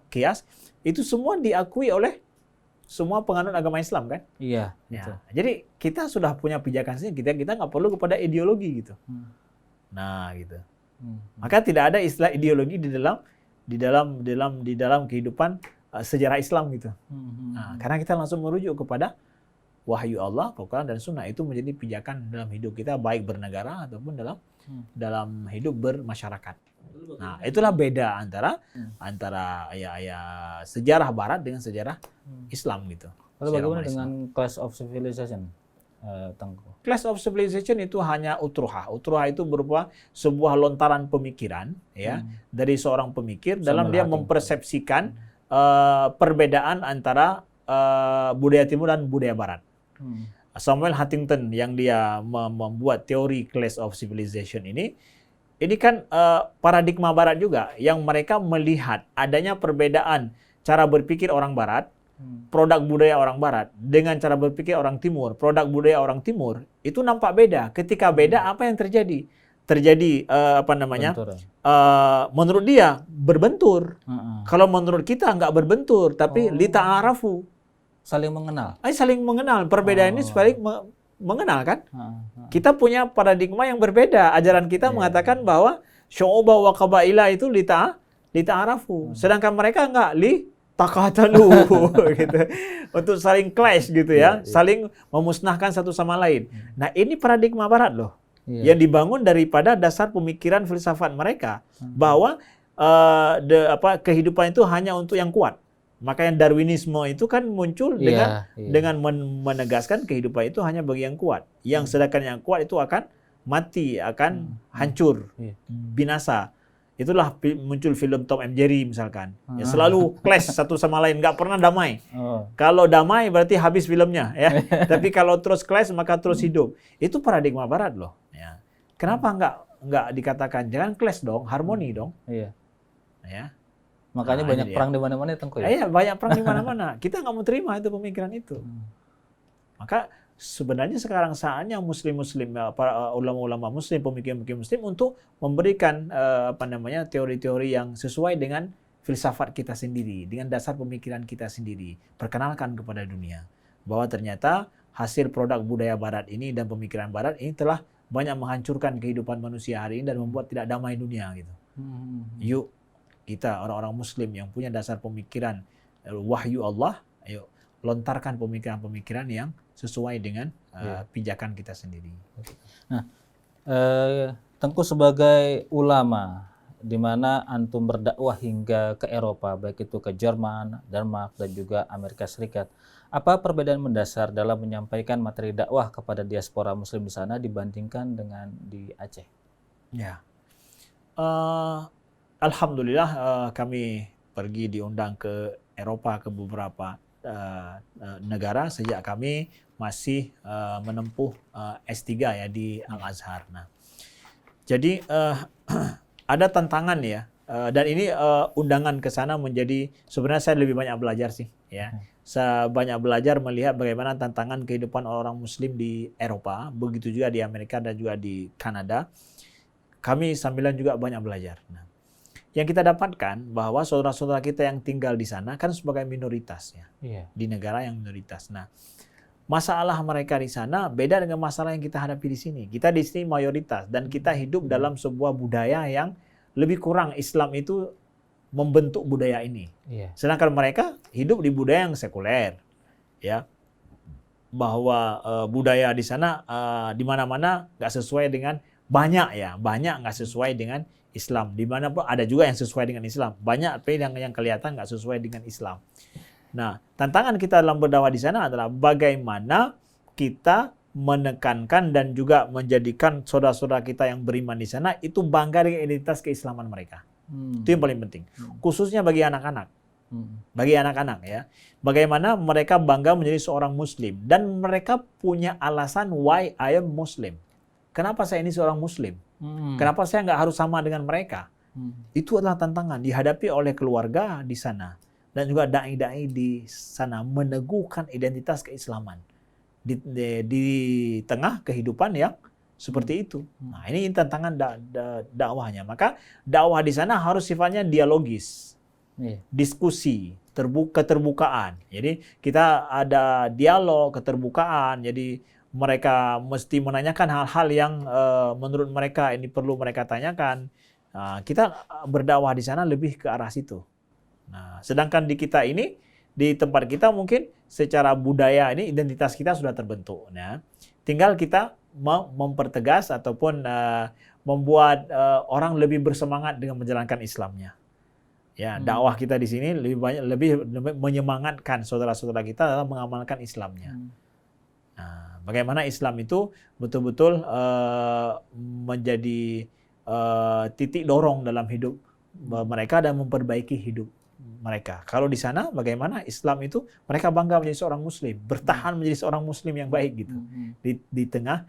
qiyas itu semua diakui oleh semua penganut agama Islam kan? Iya. Ya. Jadi kita sudah punya pijakan sendiri, kita nggak perlu kepada ideologi gitu. Nah gitu. Maka tidak ada istilah ideologi di dalam kehidupan sejarah Islam gitu. Nah, karena kita langsung merujuk kepada wahyu Allah, Al-Quran dan Sunnah itu menjadi pijakan dalam hidup kita baik bernegara ataupun dalam hidup bermasyarakat. Nah, itulah beda antara sejarah Barat dengan sejarah Islam gitu. Lalu bagaimana dengan Clash of Civilization, Tengku? Clash of Civilization itu hanya utruha. Utruha itu berupa sebuah lontaran pemikiran, ya, dari seorang pemikir dalam dia mempersepsikan perbedaan antara budaya Timur dan budaya Barat. Samuel Huntington yang dia membuat teori Clash of Civilization ini kan paradigma Barat juga yang mereka melihat adanya perbedaan cara berpikir orang Barat, produk budaya orang Barat dengan cara berpikir orang Timur, produk budaya orang Timur itu nampak beda. Ketika beda apa yang terjadi? Terjadi menurut dia berbentur. Kalau menurut kita nggak berbentur, tapi lita'arafu. Saling mengenal. Saling mengenal. Perbedaan ini saling mengenal kan? Kita punya paradigma yang berbeda. Ajaran kita mengatakan bahwa syu'uba wa qabaila itu lita'arafu. Sedangkan mereka enggak taqatalu gitu. Untuk saling clash gitu ya, saling memusnahkan satu sama lain. Nah, ini paradigma Barat loh. Yang dibangun daripada dasar pemikiran filsafat mereka bahwa kehidupan itu hanya untuk yang kuat. Maka yang Darwinisme itu kan muncul dengan menegaskan kehidupan itu hanya bagi yang kuat. Yang sedangkan yang kuat itu akan mati, akan hancur, binasa. Itulah muncul film Tom and Jerry misalkan. Ya, selalu clash satu sama lain, nggak pernah damai. Kalau damai berarti habis filmnya, ya. Tapi kalau terus clash maka terus hidup. Itu paradigma Barat loh. Ya. Kenapa nggak dikatakan jangan clash dong, harmoni dong? Iya. Ya. Makanya banyak perang di mana-mana ya, Tengku ya? Iya, banyak perang di mana-mana. Kita nggak mau terima itu pemikiran itu. Maka sebenarnya sekarang saatnya muslim-muslim, para ulama-ulama muslim, pemikir-pemikir muslim untuk memberikan teori-teori yang sesuai dengan filsafat kita sendiri, dengan dasar pemikiran kita sendiri. Perkenalkan kepada dunia bahwa ternyata hasil produk budaya Barat ini dan pemikiran Barat ini telah banyak menghancurkan kehidupan manusia hari ini dan membuat tidak damai dunia gitu. Yuk kita orang-orang muslim yang punya dasar pemikiran wahyu Allah, ayo lontarkan pemikiran-pemikiran yang sesuai dengan pijakan kita sendiri. Nah, Tengku sebagai ulama di mana antum berdakwah hingga ke Eropa, baik itu ke Jerman, Denmark dan juga Amerika Serikat. Apa perbedaan mendasar dalam menyampaikan materi dakwah kepada diaspora muslim di sana dibandingkan dengan di Aceh? Ya. Alhamdulillah kami pergi diundang ke Eropa, ke beberapa negara sejak kami masih menempuh S3 ya di Al-Azhar. Nah, Jadi ada tantangan ya. Dan ini undangan ke sana menjadi sebenarnya saya lebih banyak belajar sih ya. Saya banyak belajar melihat bagaimana tantangan kehidupan orang Muslim di Eropa, begitu juga di Amerika dan juga di Kanada. Kami sambilan juga banyak belajar. Nah, yang kita dapatkan bahwa saudara-saudara kita yang tinggal di sana kan sebagai minoritas ya, di negara yang minoritas. Nah, masalah mereka di sana beda dengan masalah yang kita hadapi di sini. Kita di sini mayoritas dan kita hidup dalam sebuah budaya yang lebih kurang Islam itu membentuk budaya ini. Sedangkan mereka hidup di budaya yang sekuler, ya, bahwa budaya di sana di mana-mana nggak sesuai dengan banyak nggak sesuai dengan Islam. Di mana pun ada juga yang sesuai dengan Islam. Banyak tapi yang kelihatan nggak sesuai dengan Islam. Nah, tantangan kita dalam berdakwah di sana adalah bagaimana kita menekankan dan juga menjadikan saudara-saudara kita yang beriman di sana itu bangga dengan identitas keislaman mereka. Itu yang paling penting. Khususnya bagi anak-anak. Bagi anak-anak ya. Bagaimana mereka bangga menjadi seorang Muslim. Dan mereka punya alasan why I am Muslim. Kenapa saya ini seorang Muslim? Kenapa saya nggak harus sama dengan mereka? Itu adalah tantangan dihadapi oleh keluarga di sana. Dan juga dai-dai di sana meneguhkan identitas keislaman. Di tengah kehidupan yang seperti itu. Nah, ini tantangan dakwahnya. Maka dakwah di sana harus sifatnya dialogis, diskusi, keterbukaan. Jadi kita ada dialog, keterbukaan. Jadi mereka mesti menanyakan hal-hal yang menurut mereka ini perlu mereka tanyakan. Kita berdakwah di sana lebih ke arah situ. Nah, sedangkan di kita ini, di tempat kita mungkin secara budaya ini identitas kita sudah terbentuk. Nah, tinggal kita mempertegas ataupun membuat orang lebih bersemangat dengan menjalankan Islamnya. Ya, dakwah kita di sini lebih menyemangatkan saudara-saudara kita dalam mengamalkan Islamnya. Nah, bagaimana Islam itu betul-betul menjadi titik dorong dalam hidup mereka dan memperbaiki hidup mereka. Kalau di sana bagaimana Islam itu mereka bangga menjadi seorang Muslim, bertahan menjadi seorang Muslim yang baik gitu di tengah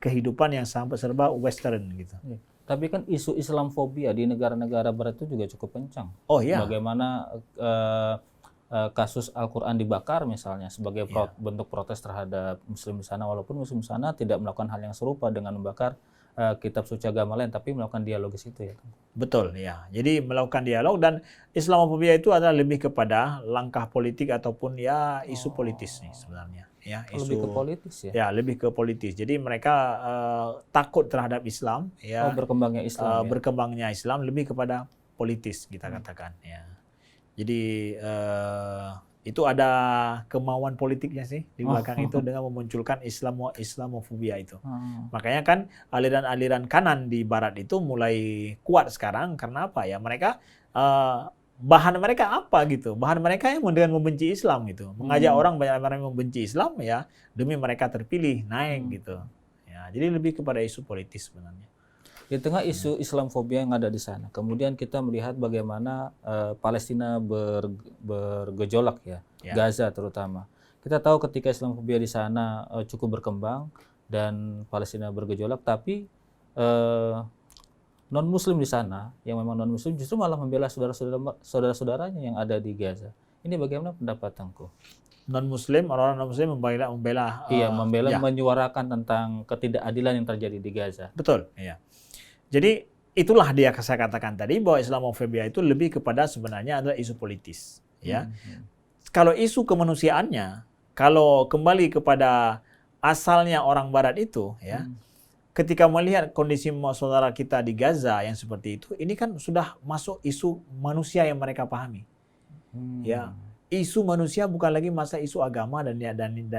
kehidupan yang sampai serba Western gitu. Tapi kan isu Islamfobia di negara-negara Barat itu juga cukup kencang. Oh iya. Bagaimana kasus Al-Quran dibakar misalnya sebagai bentuk protes terhadap Muslim di sana, walaupun Muslim di sana tidak melakukan hal yang serupa dengan membakar kitab suci agama lain, tapi melakukan dialogis itu ya. Betul ya. Jadi melakukan dialog, dan Islamofobia itu adalah lebih kepada langkah politik ataupun ya isu politis nih sebenarnya. Ya, lebih ke politis ya. Ya, lebih ke politis. Jadi mereka takut terhadap Islam ya. Berkembangnya Islam. Berkembangnya Islam lebih kepada politis kita katakan ya. Jadi itu ada kemauan politiknya sih di belakang itu dengan memunculkan Islamofobia itu. Makanya kan aliran-aliran kanan di Barat itu mulai kuat sekarang karena apa ya? Mereka bahan mereka apa gitu? Bahan mereka yang dengan membenci Islam gitu, mengajak orang banyak yang membenci Islam ya demi mereka terpilih naik gitu. Ya, jadi lebih kepada isu politis sebenarnya. Di tengah isu Islamfobia yang ada di sana, kemudian kita melihat bagaimana Palestina bergejolak ya, Gaza terutama. Kita tahu ketika Islamfobia di sana cukup berkembang dan Palestina bergejolak, tapi non-Muslim di sana, yang memang non-Muslim justru malah membela saudara-saudaranya yang ada di Gaza. Ini bagaimana pendapat Tengku? Non-Muslim, orang non-Muslim membela menyuarakan tentang ketidakadilan yang terjadi di Gaza. Betul, iya. Jadi itulah dia saya katakan tadi bahwa Islamofobia itu lebih kepada sebenarnya adalah isu politis, ya. Kalau isu kemanusiaannya, kalau kembali kepada asalnya orang Barat itu, ya, ketika melihat kondisi saudara kita di Gaza yang seperti itu, ini kan sudah masuk isu manusia yang mereka pahami, ya. Isu manusia bukan lagi masa isu agama dan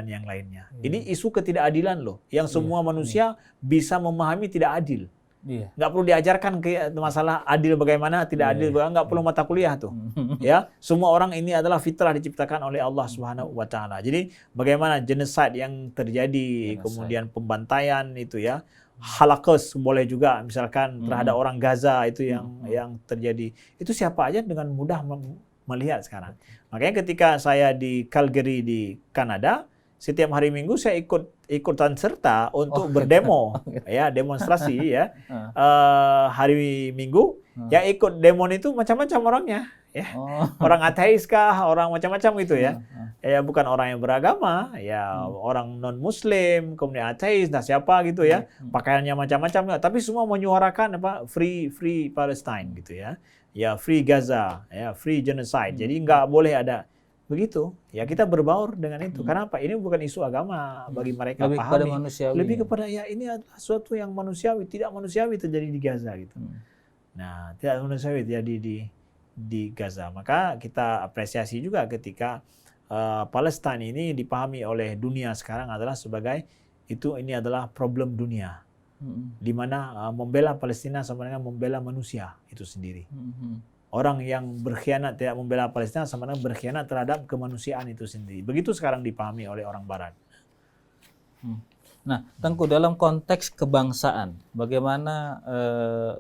yang lainnya. Ini isu ketidakadilan loh, yang semua manusia bisa memahami tidak adil. Nggak perlu diajarkan ke masalah adil bagaimana, tidak adil bagaimana, nggak perlu mata kuliah tuh. Ya, semua orang ini adalah fitrah diciptakan oleh Allah Subhanahu wa taala. Jadi bagaimana genocide yang terjadi, kemudian pembantaian itu ya, Holocaust boleh juga misalkan terhadap orang Gaza itu yang terjadi. Itu siapa aja dengan mudah melihat sekarang. Makanya ketika saya di Calgary di Kanada, setiap hari Minggu saya ikutan serta untuk berdemo, ya demonstrasi ya. Hari Minggu yang ikut demo itu macam-macam orangnya, ya. Orang ateis kah, orang macam-macam gitu ya. Ya bukan orang yang beragama, ya orang non Muslim, kemudian ateis, nah siapa gitu ya. Pakaiannya macam-macam, tapi semua menyuarakan free Palestine gitu ya. Ya free Gaza, ya free genocide. Jadi nggak boleh ada begitu. Ya kita berbaur dengan itu. Karena apa? Ini bukan isu agama bagi mereka, lebih pahami. kepada manusiawi. Lebih kepada ya ini adalah sesuatu yang manusiawi, tidak manusiawi terjadi di Gaza gitu. Nah, tidak manusiawi terjadi di Gaza. Maka kita apresiasi juga ketika Palestina ini dipahami oleh dunia sekarang adalah sebagai ini adalah problem dunia, di mana membela Palestina sama dengan membela manusia itu sendiri. Orang yang berkhianat tidak membela Palestina sama dengan berkhianat terhadap kemanusiaan itu sendiri. Begitu sekarang dipahami oleh orang Barat. Nah, Tengku, dalam konteks kebangsaan, bagaimana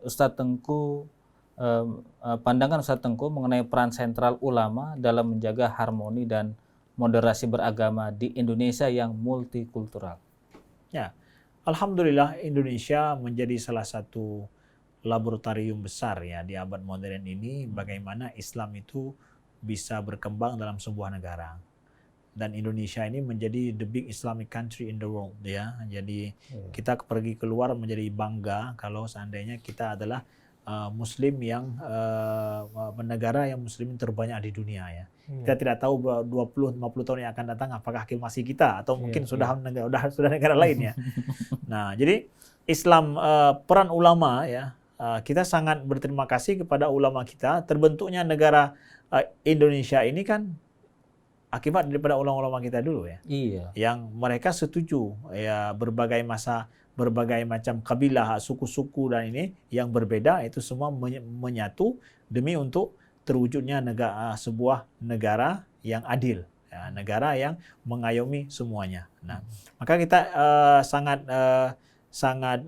Ustadz Tengku pandangan Ustadz Tengku mengenai peran sentral ulama dalam menjaga harmoni dan moderasi beragama di Indonesia yang multikultural? Ya, alhamdulillah Indonesia menjadi salah satu laboratorium besar ya di abad modern ini bagaimana Islam itu bisa berkembang dalam sebuah negara. Dan Indonesia ini menjadi the big Islamic country in the world ya. Jadi kita pergi keluar menjadi bangga kalau seandainya kita adalah Muslim yang negara yang Muslim terbanyak di dunia ya. Kita tidak tahu 20-50 tahun yang akan datang apakah masih kita atau mungkin sudah negara lain ya. Nah, jadi Islam peran ulama ya, kita sangat berterima kasih kepada ulama kita. Terbentuknya negara Indonesia ini kan akibat daripada ulama-ulama kita dulu ya. Iya. Yang mereka setuju ya berbagai macam kabilah, suku-suku dan ini yang berbeda itu semua menyatu demi untuk terwujudnya sebuah negara yang adil, ya, negara yang mengayomi semuanya. Nah, maka kita sangat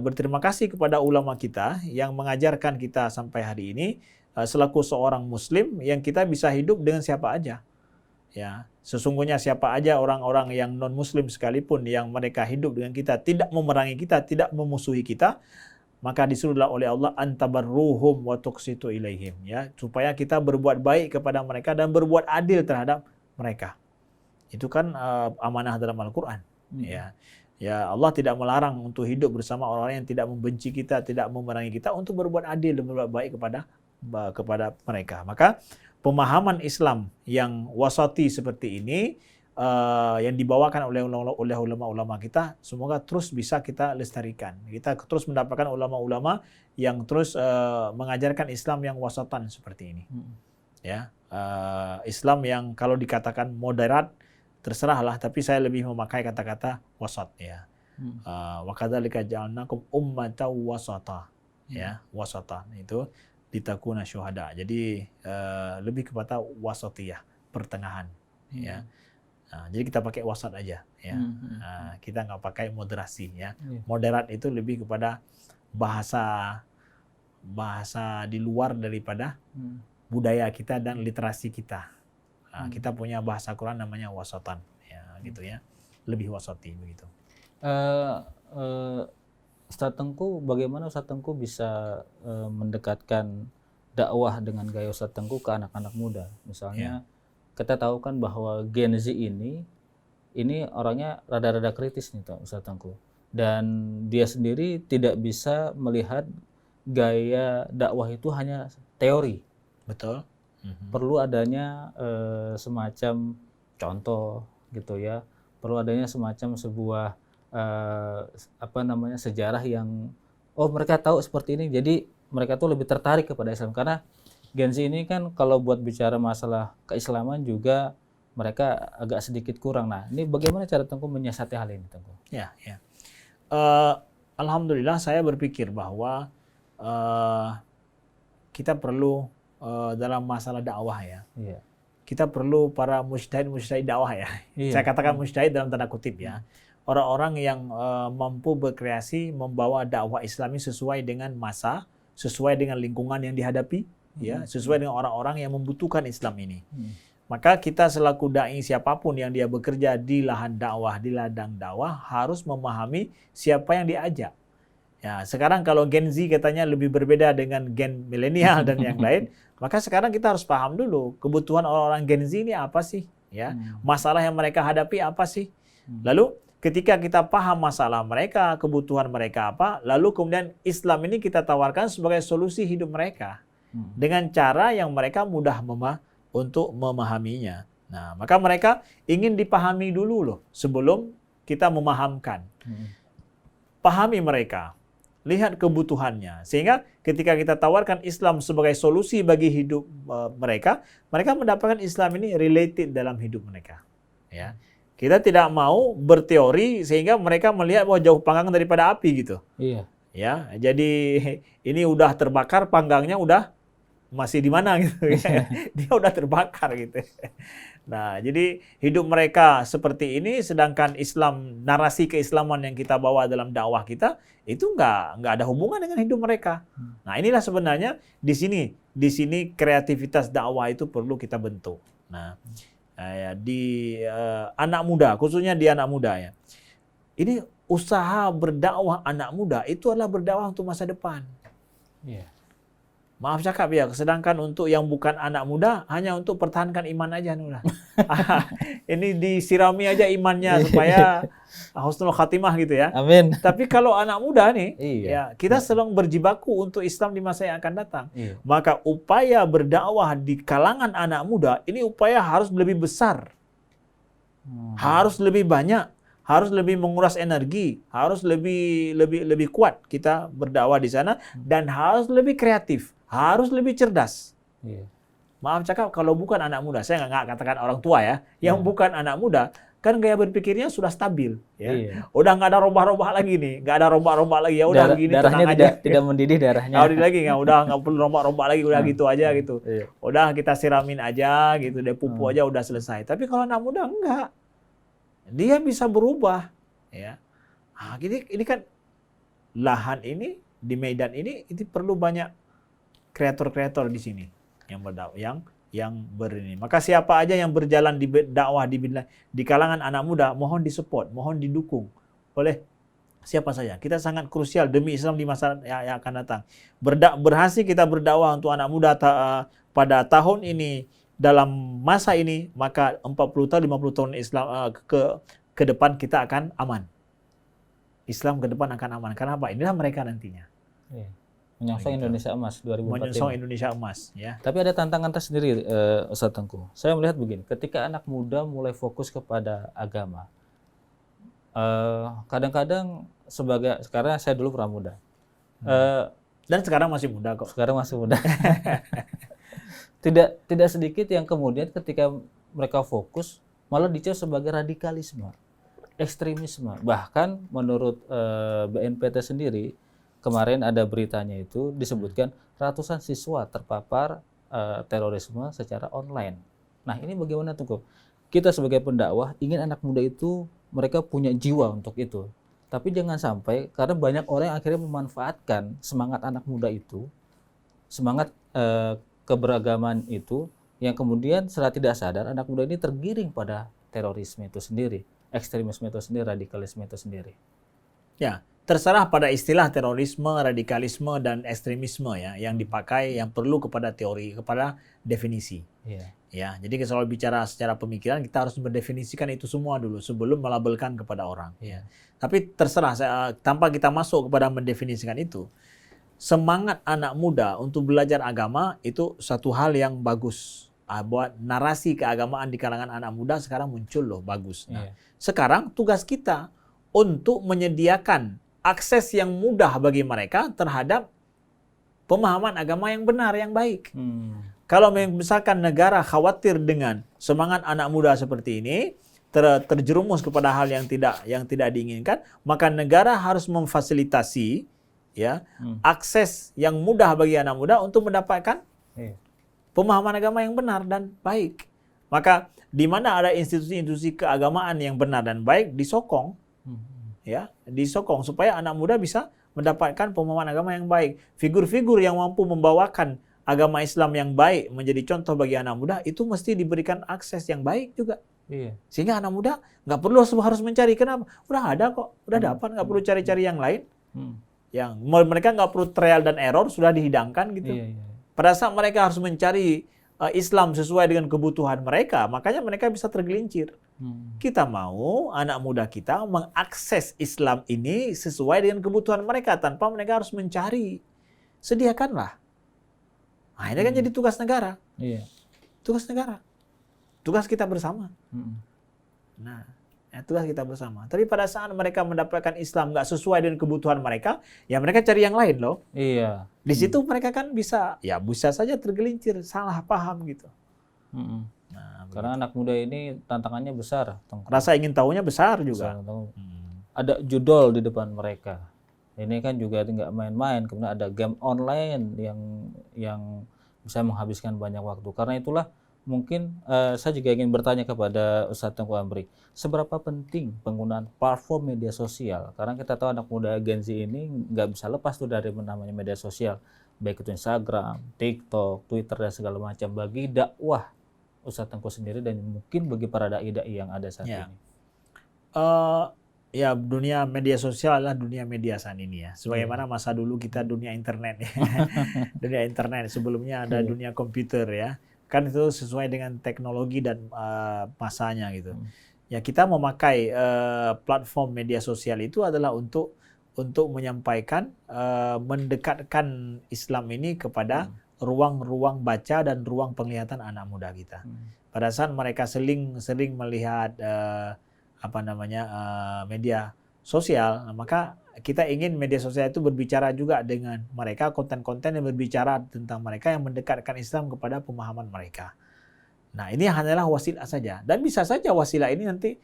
berterima kasih kepada ulama kita yang mengajarkan kita sampai hari ini selaku seorang Muslim yang kita bisa hidup dengan siapa aja. Ya, sesungguhnya siapa aja orang-orang yang non-Muslim sekalipun yang mereka hidup dengan kita, tidak memerangi kita, tidak memusuhi kita, maka disuruhlah oleh Allah antabarruhum wa tuqsitu ilaihim ya, supaya kita berbuat baik kepada mereka dan berbuat adil terhadap mereka. Itu kan amanah dalam Al-Qur'an. Ya. Ya, Allah tidak melarang untuk hidup bersama orang yang tidak membenci kita, tidak memerangi kita, untuk berbuat adil dan berbuat baik kepada mereka. Maka pemahaman Islam yang wasati seperti ini yang dibawakan oleh ulama-ulama kita, semoga terus bisa kita lestarikan. Kita terus mendapatkan ulama-ulama yang terus mengajarkan Islam yang wasatan seperti ini. Ya, Islam yang kalau dikatakan moderat terserahlah, tapi saya lebih memakai kata-kata wasat ya. Wa kadzalika ja'alnakum ummatan wasata. Ya, wasatan itu litakuna syuhada. Jadi lebih kepada wasatiyah, pertengahan ya. Nah, jadi kita pakai wasat aja ya. Kita nggak pakai moderasi ya. Moderat itu lebih kepada bahasa di luar daripada budaya kita dan literasi kita. Nah, kita punya bahasa Quran namanya wasatan ya, gitu ya. Lebih wasati begitu. Ustadz Tengku, bagaimana Ustadz Tengku bisa mendekatkan dakwah dengan gaya Ustadz Tengku ke anak-anak muda? Misalnya kita tahu kan bahwa Gen Z ini orangnya rada-rada kritis nih Ustadz Tengku, dan dia sendiri tidak bisa melihat gaya dakwah itu hanya teori. Betul. Perlu adanya semacam contoh gitu ya, perlu adanya semacam sebuah sejarah yang mereka tahu seperti ini, jadi mereka tuh lebih tertarik kepada Islam. Karena Gen Z ini kan kalau buat bicara masalah keislaman juga mereka agak sedikit kurang. Nah, ini bagaimana cara Tengku menyiasati hal ini, Tengku? Ya. Alhamdulillah saya berpikir bahwa kita perlu dalam masalah dakwah ya. Kita perlu para mujtahid dakwah ya. Saya katakan mujtahid dalam tanda kutip ya. Orang-orang yang mampu berkreasi membawa dakwah Islami sesuai dengan masa, sesuai dengan lingkungan yang dihadapi, ya, sesuai dengan orang-orang yang membutuhkan Islam ini. Maka kita selaku dai siapapun yang dia bekerja di lahan dakwah, di ladang dakwah harus memahami siapa yang diajak. Ya, sekarang kalau Gen Z katanya lebih berbeda dengan gen milenial dan yang lain, maka sekarang kita harus paham dulu kebutuhan orang-orang Gen Z ini apa sih, ya. Masalah yang mereka hadapi apa sih? Lalu ketika kita paham masalah mereka, kebutuhan mereka apa, lalu kemudian Islam ini kita tawarkan sebagai solusi hidup mereka dengan cara yang mereka mudah untuk memahaminya. Nah, maka mereka ingin dipahami dulu loh sebelum kita memahamkan. Pahami mereka, lihat kebutuhannya. Sehingga ketika kita tawarkan Islam sebagai solusi bagi hidup mereka, mereka mendapatkan Islam ini related dalam hidup mereka. Ya. Kita tidak mau berteori sehingga mereka melihat bahwa jauh panggang daripada api gitu. Iya. Ya, jadi ini udah terbakar, panggangnya udah masih di mana gitu. Dia udah terbakar gitu. Nah, jadi hidup mereka seperti ini, sedangkan Islam, narasi keislaman yang kita bawa dalam dakwah kita itu nggak ada hubungan dengan hidup mereka. Nah, inilah sebenarnya di sini kreativitas dakwah itu perlu kita bentuk. Nah, di anak muda, khususnya di anak muda ya. Ini usaha berdakwah anak muda itu adalah berdakwah untuk masa depan. Iya. Maaf cakap ya, sedangkan untuk yang bukan anak muda hanya untuk pertahankan iman aja Nura. Ini disirami aja imannya supaya husnul khatimah gitu ya. Amin. Tapi kalau anak muda nih, Iya. ya kita sedang berjibaku untuk Islam di masa yang akan datang. Iya. Maka upaya berdakwah di kalangan anak muda ini upaya harus lebih besar. Harus lebih banyak, harus lebih menguras energi, harus lebih kuat kita berdakwah di sana dan harus lebih kreatif. Harus lebih cerdas. Iya. Maaf cakap, kalau bukan anak muda, saya nggak katakan orang tua ya, yang bukan anak muda, kan gaya berpikirnya sudah stabil. Ya. Iya. Udah nggak ada rombak-rombak lagi nih, nggak ada rombak-rombak lagi. Ya udah begini darahnya tenang aja. tidak mendidih darahnya. Lagi udah nggak perlu rombak-rombak lagi, udah gitu aja gitu. Iya. Udah kita siramin aja gitu, deh pupuk aja udah selesai. Tapi kalau anak muda enggak, dia bisa berubah. Ya, nah, ini kan lahan ini di Medan ini perlu banyak kreator-kreator di sini yang berdakwah, yang berini. Maka siapa aja yang berjalan di dakwah di kalangan anak muda, mohon disupport, mohon didukung oleh siapa saja. Kita sangat krusial demi Islam di masa yang akan datang. Berhasil kita berdakwah untuk anak muda pada tahun ini, dalam masa ini, maka 40 tahun, 50 tahun Islam ke depan kita akan aman. Islam ke depan akan aman. Karena apa? Inilah mereka nantinya. Iya. Menyongsong Indonesia Emas 2045. Menyongsong Indonesia Emas, ya. Tapi ada tantangan tersendiri, Ustaz Tengku. Saya melihat begini, ketika anak muda mulai fokus kepada agama, kadang-kadang sekarang saya dulu pramuda, dan sekarang masih muda kok. Sekarang masih muda. Tidak sedikit yang kemudian ketika mereka fokus malah dicap sebagai radikalisme, ekstremisme. Bahkan menurut BNPT sendiri, kemarin ada beritanya itu disebutkan ratusan siswa terpapar terorisme secara online. Nah, ini bagaimana tuh? Kita sebagai pendakwah ingin anak muda itu mereka punya jiwa untuk itu. Tapi jangan sampai, karena banyak orang yang akhirnya memanfaatkan semangat anak muda itu, semangat keberagaman itu, yang kemudian secara tidak sadar anak muda ini tergiring pada terorisme itu sendiri, ekstremisme itu sendiri, radikalisme itu sendiri. Ya, terserah pada istilah terorisme, radikalisme, dan ekstremisme ya, yang dipakai, yang perlu kepada teori, kepada definisi. Yeah. Ya, jadi kalau bicara secara pemikiran kita harus mendefinisikan itu semua dulu sebelum melabelkan kepada orang. Ya. Tapi terserah, tanpa kita masuk kepada mendefinisikan itu, semangat anak muda untuk belajar agama itu satu hal yang bagus. Buat narasi keagamaan di kalangan anak muda sekarang muncul loh, bagus. Nah, sekarang tugas kita untuk menyediakan akses yang mudah bagi mereka terhadap pemahaman agama yang benar, yang baik. Kalau misalkan negara khawatir dengan semangat anak muda seperti ini, terjerumus kepada hal yang tidak diinginkan, maka negara harus memfasilitasi ya akses yang mudah bagi anak muda untuk mendapatkan pemahaman agama yang benar dan baik. Maka di mana ada institusi-institusi keagamaan yang benar dan baik, disokong supaya anak muda bisa mendapatkan pemahaman agama yang baik. Figur-figur yang mampu membawakan agama Islam yang baik menjadi contoh bagi anak muda, itu mesti diberikan akses yang baik juga. Iya. Sehingga anak muda nggak perlu harus mencari. Kenapa? Udah ada kok, udah dapat, nggak perlu cari-cari yang lain. Yang mereka nggak perlu trial dan error, sudah dihidangkan gitu. Iya. Pada saat mereka harus mencari Islam sesuai dengan kebutuhan mereka, makanya mereka bisa tergelincir. Kita mau anak muda kita mengakses Islam ini sesuai dengan kebutuhan mereka tanpa mereka harus mencari. Sediakanlah. Nah, ini kan jadi tugas negara. Iya. Tugas negara. Tugas kita bersama. Nah, tugas kita bersama. Tapi pada saat mereka mendapatkan Islam nggak sesuai dengan kebutuhan mereka, ya mereka cari yang lain loh. Iya. Di situ mereka kan bisa saja tergelincir, salah paham gitu. Nah, karena anak muda ini tantangannya besar. Rasa ingin tahunya besar juga. Ada judul di depan mereka. Ini kan juga nggak main-main. Kemudian ada game online yang bisa menghabiskan banyak waktu. Karena itulah mungkin saya juga ingin bertanya kepada Ustadz Tengku Amri, seberapa penting penggunaan platform media sosial? Karena kita tahu anak muda Gen Z ini nggak bisa lepas tuh dari namanya media sosial, baik itu Instagram, TikTok, Twitter dan segala macam. Bagi dakwah Ustadz Tengku sendiri dan mungkin bagi para dai-dai yang ada saat ini. Ya, dunia media sosial adalah dunia media saat ini ya. Sebagaimana masa dulu kita dunia internet ya. Dunia internet, sebelumnya ada dunia komputer ya. Kan itu sesuai dengan teknologi dan masanya gitu. Ya, kita memakai platform media sosial itu adalah untuk menyampaikan, mendekatkan Islam ini kepada ruang-ruang baca dan ruang penglihatan anak muda kita. Pada saat mereka sering melihat media sosial, maka kita ingin media sosial itu berbicara juga dengan mereka, konten-konten yang berbicara tentang mereka, yang mendekatkan Islam kepada pemahaman mereka. Nah, ini hanyalah wasilah saja, dan bisa saja wasilah ini nanti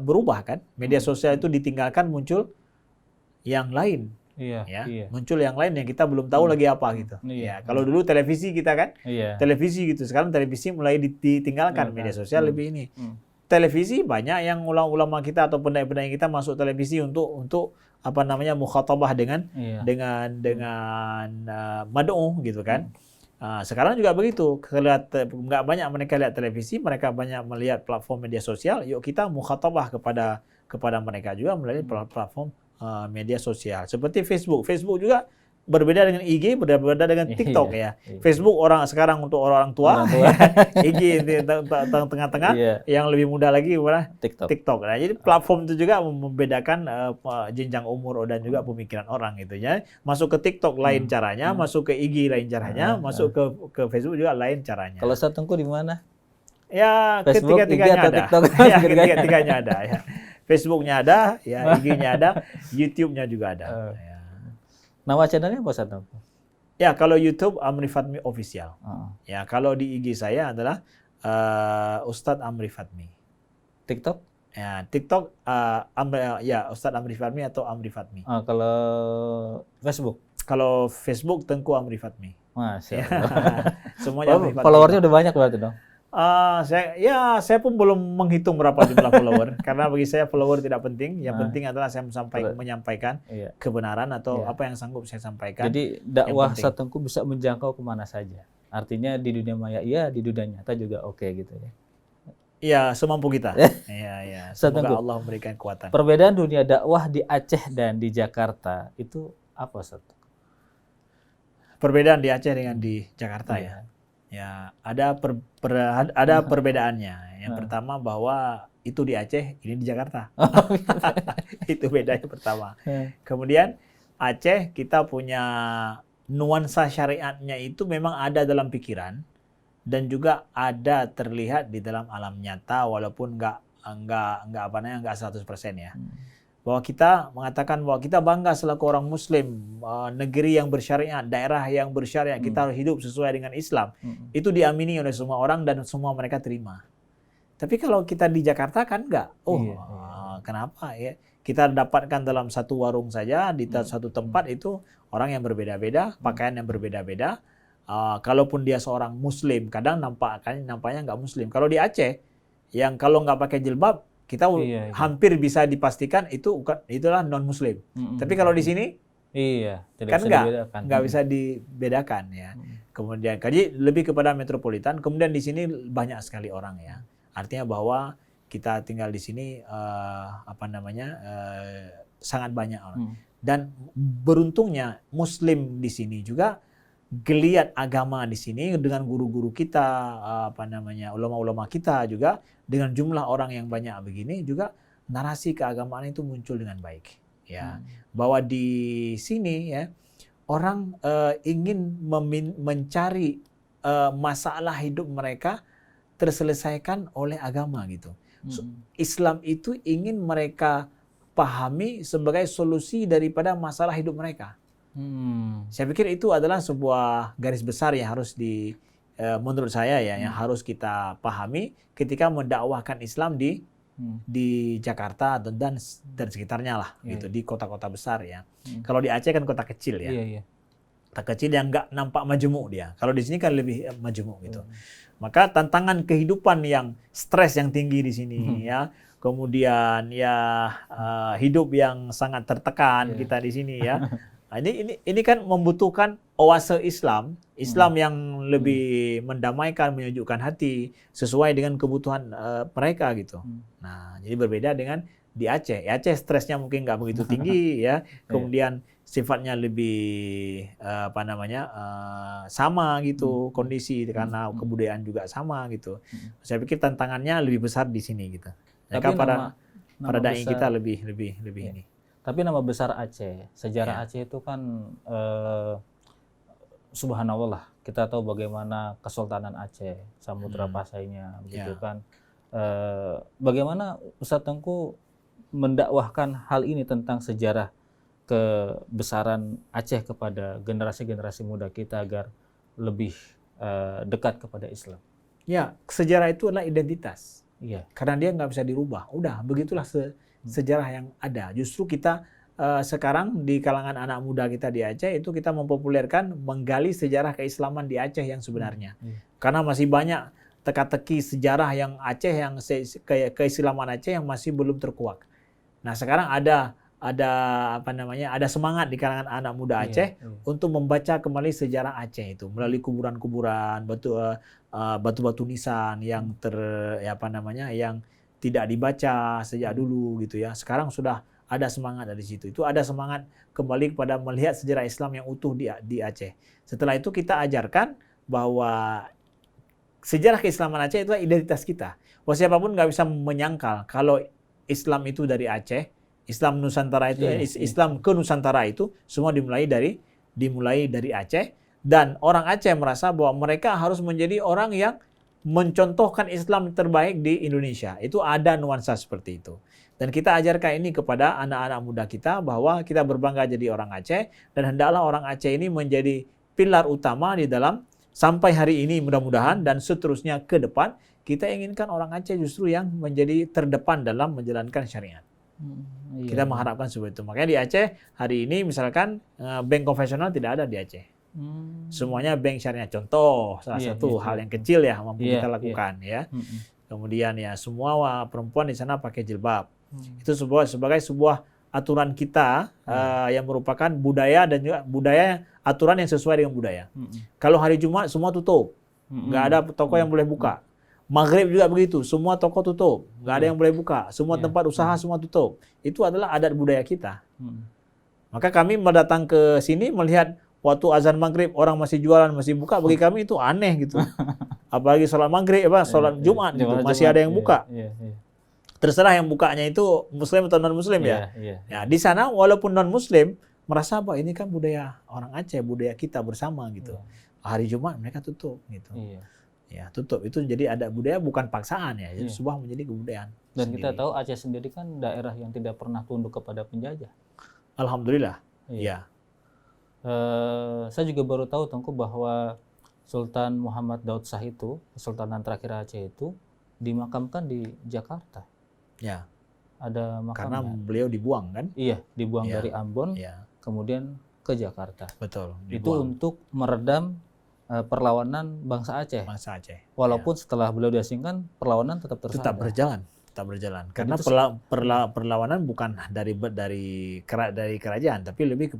berubah kan. Media sosial itu ditinggalkan, muncul yang lain. Iya. Muncul yang lain yang kita belum tahu lagi apa gitu. Ya, kalau dulu televisi kita kan, televisi gitu. Sekarang televisi mulai ditinggalkan, media sosial lebih ini. Televisi banyak yang ulama-ulama kita atau pendai-pendai kita masuk televisi untuk mukhatabah dengan mad'u gitu kan. Sekarang juga begitu. Nggak banyak mereka lihat televisi, mereka banyak melihat platform media sosial. Yuk kita mukhatabah kepada mereka juga melalui platform media sosial. Seperti Facebook. Facebook juga berbeda dengan IG, berbeda dengan TikTok ya. Facebook sekarang untuk orang tua. IG di tengah-tengah, yang lebih muda lagi TikTok. Nah, jadi platform itu juga membedakan jenjang umur dan juga pemikiran orang gitu ya. Masuk ke TikTok lain caranya, masuk ke IG lain caranya, masuk ke Facebook juga lain caranya. Kalau Ustadz Tengku di mana? Ya, ketiga-tiganya ada. Ya, ketiga-tiganya ada ya. Facebooknya ada, ya IG-nya ada, YouTube-nya juga ada. Nama channelnya apa Ustadz Tengku? Ya, kalau YouTube Amri Fatmi Official. Ya, kalau di IG saya adalah Ustadz Amri Fatmi. TikTok? Ya, TikTok Ustadz Amri Fatmi atau Amri Fatmi. Kalau Facebook? Kalau Facebook Tengku Amri Fatmi. Masya Allah. Semuanya Amri Fatmi. Followernya udah banyak berarti dong? Saya pun belum menghitung berapa jumlah follower, karena bagi saya follower tidak penting. Yang penting adalah saya menyampaikan kebenaran atau apa yang sanggup saya sampaikan. Jadi dakwah Ustadz Tengku bisa menjangkau kemana saja. Artinya di dunia maya iya, di dunia nyata juga oke gitu ya. Iya, semampu kita. Iya. Semoga Allah memberikan kekuatan. Perbedaan dunia dakwah di Aceh dan di Jakarta itu apa, Ustadz? Perbedaan di Aceh dengan di Jakarta ya. Ya, ada perbedaannya. Yang pertama bahwa itu di Aceh, ini di Jakarta. Itu bedanya pertama. Kemudian Aceh kita punya nuansa syariatnya itu memang ada dalam pikiran dan juga ada terlihat di dalam alam nyata, walaupun nggak 100% ya. Bahwa kita mengatakan bahwa kita bangga selaku orang Muslim, negeri yang bersyariat, daerah yang bersyariat, kita harus hidup sesuai dengan Islam. Itu diamini oleh semua orang dan semua mereka terima. Tapi kalau kita di Jakarta kan enggak. Kenapa ya? Kita dapatkan dalam satu warung saja, di satu tempat itu orang yang berbeda-beda, pakaian yang berbeda-beda. Kalaupun dia seorang Muslim, kadang nampaknya nggak Muslim. Kalau di Aceh, yang kalau nggak pakai jilbab, kita hampir bisa dipastikan itulah non Muslim. Tapi kalau di sini tidak kan nggak bisa dibedakan ya. Kemudian jadi lebih kepada metropolitan. Kemudian di sini banyak sekali orang ya. Artinya bahwa kita tinggal di sini sangat banyak orang. Dan beruntungnya Muslim di sini juga geliat agama di sini dengan guru-guru kita, ulama-ulama kita juga dengan jumlah orang yang banyak begini juga narasi keagamaan itu muncul dengan baik. Ya, bahwa di sini ya orang ingin mencari masalah hidup mereka terselesaikan oleh agama gitu. Islam itu ingin mereka pahami sebagai solusi daripada masalah hidup mereka. Saya pikir itu adalah sebuah garis besar yang harus menurut saya ya yang harus kita pahami ketika mendakwahkan Islam di Jakarta dan sekitarnya lah gitu, di kota-kota besar ya. Kalau di Aceh kan kota kecil ya. Kota kecil yang nggak nampak majemuk dia. Kalau di sini kan lebih majemuk gitu. Maka tantangan kehidupan yang stres yang tinggi di sini ya. Kemudian ya hidup yang sangat tertekan kita di sini ya. Nah, ini kan membutuhkan oase Islam yang lebih mendamaikan, menyejukkan hati sesuai dengan kebutuhan mereka gitu. Nah, jadi berbeda dengan di Aceh. Aceh stresnya mungkin nggak begitu tinggi ya. Kemudian sifatnya lebih sama gitu kondisi karena kebudayaan juga sama gitu. Saya pikir tantangannya lebih besar di sini gitu. Tapi pada dai besar, kita lebih ini. Tapi nama besar Aceh, sejarah Aceh itu kan subhanallah lah. Kita tahu bagaimana Kesultanan Aceh, Samudra Pasainya, begitu kan. Bagaimana Ustadz Tengku mendakwahkan hal ini tentang sejarah kebesaran Aceh kepada generasi-generasi muda kita agar lebih dekat kepada Islam? Ya, sejarah itu adalah identitas. Iya. Karena dia nggak bisa dirubah. Udah, begitulah sejarah yang ada. Justru kita sekarang di kalangan anak muda kita di Aceh itu kita mempopulerkan menggali sejarah keislaman di Aceh yang sebenarnya. Karena masih banyak teka-teki sejarah yang Aceh yang keislaman Aceh yang masih belum terkuak. Nah, sekarang ada semangat di kalangan anak muda Aceh untuk membaca kembali sejarah Aceh itu melalui kuburan-kuburan, batu-batu nisan yang yang tidak dibaca sejak dulu gitu ya. Sekarang sudah ada semangat dari situ. Itu ada semangat kembali kepada melihat sejarah Islam yang utuh di Aceh. Setelah itu kita ajarkan bahwa sejarah keislaman Aceh itu identitas kita. Wah, siapapun nggak bisa menyangkal kalau Islam itu dari Aceh, Islam Nusantara itu, Islam ke Nusantara itu semua dimulai dari Aceh. Dan orang Aceh merasa bahwa mereka harus menjadi orang yang mencontohkan Islam terbaik di Indonesia. Itu ada nuansa seperti itu. Dan kita ajarkan ini kepada anak-anak muda kita bahwa kita berbangga jadi orang Aceh dan hendaklah orang Aceh ini menjadi pilar utama di dalam sampai hari ini mudah-mudahan dan seterusnya ke depan kita inginkan orang Aceh justru yang menjadi terdepan dalam menjalankan syariat. Kita mengharapkan seperti itu. Makanya di Aceh hari ini misalkan bank konvensional tidak ada di Aceh. Semuanya bank syariah. Contoh salah satu hal yang kecil ya mampu kita lakukan ya. Kemudian ya semua perempuan di sana pakai jilbab. Itu sebagai sebuah aturan kita yang merupakan budaya dan juga aturan yang sesuai dengan budaya. Kalau hari Jumat semua tutup, nggak ada toko yang boleh buka. Maghrib juga begitu, semua toko tutup, nggak ada yang boleh buka. Semua tempat usaha semua tutup. Itu adalah adat budaya kita. Maka kami mendatang ke sini melihat waktu azan maghrib orang masih jualan, masih buka, bagi kami itu aneh gitu. Apalagi sholat maghrib, sholat Jumat gitu, masih ada yang buka. Terserah yang bukanya itu Muslim atau non Muslim ya. Ya di sana walaupun non Muslim merasa bahwa ini kan budaya orang Aceh, budaya kita bersama gitu. Hari Jumat mereka tutup gitu. Ya tutup itu jadi ada budaya bukan paksaan ya, jadi sebuah menjadi kebudayaan. Dan sendiri. Kita tahu Aceh sendiri kan daerah yang tidak pernah tunduk kepada penjajah. Alhamdulillah. Iya. Saya juga baru tahu Tengku bahwa Sultan Muhammad Daud Shah itu, Kesultanan terakhir Aceh itu dimakamkan di Jakarta. Ya. Ada makamnya. Karena beliau dibuang kan? Iya, dibuang dari Ambon, kemudian ke Jakarta. Betul. Dibuang. Itu untuk meredam perlawanan bangsa Aceh. Bangsa Aceh. Walaupun setelah beliau diasingkan, perlawanan tetap berjalan. tak berjalan. Dan Karena itu perlawanan bukan dari kerajaan, tapi lebih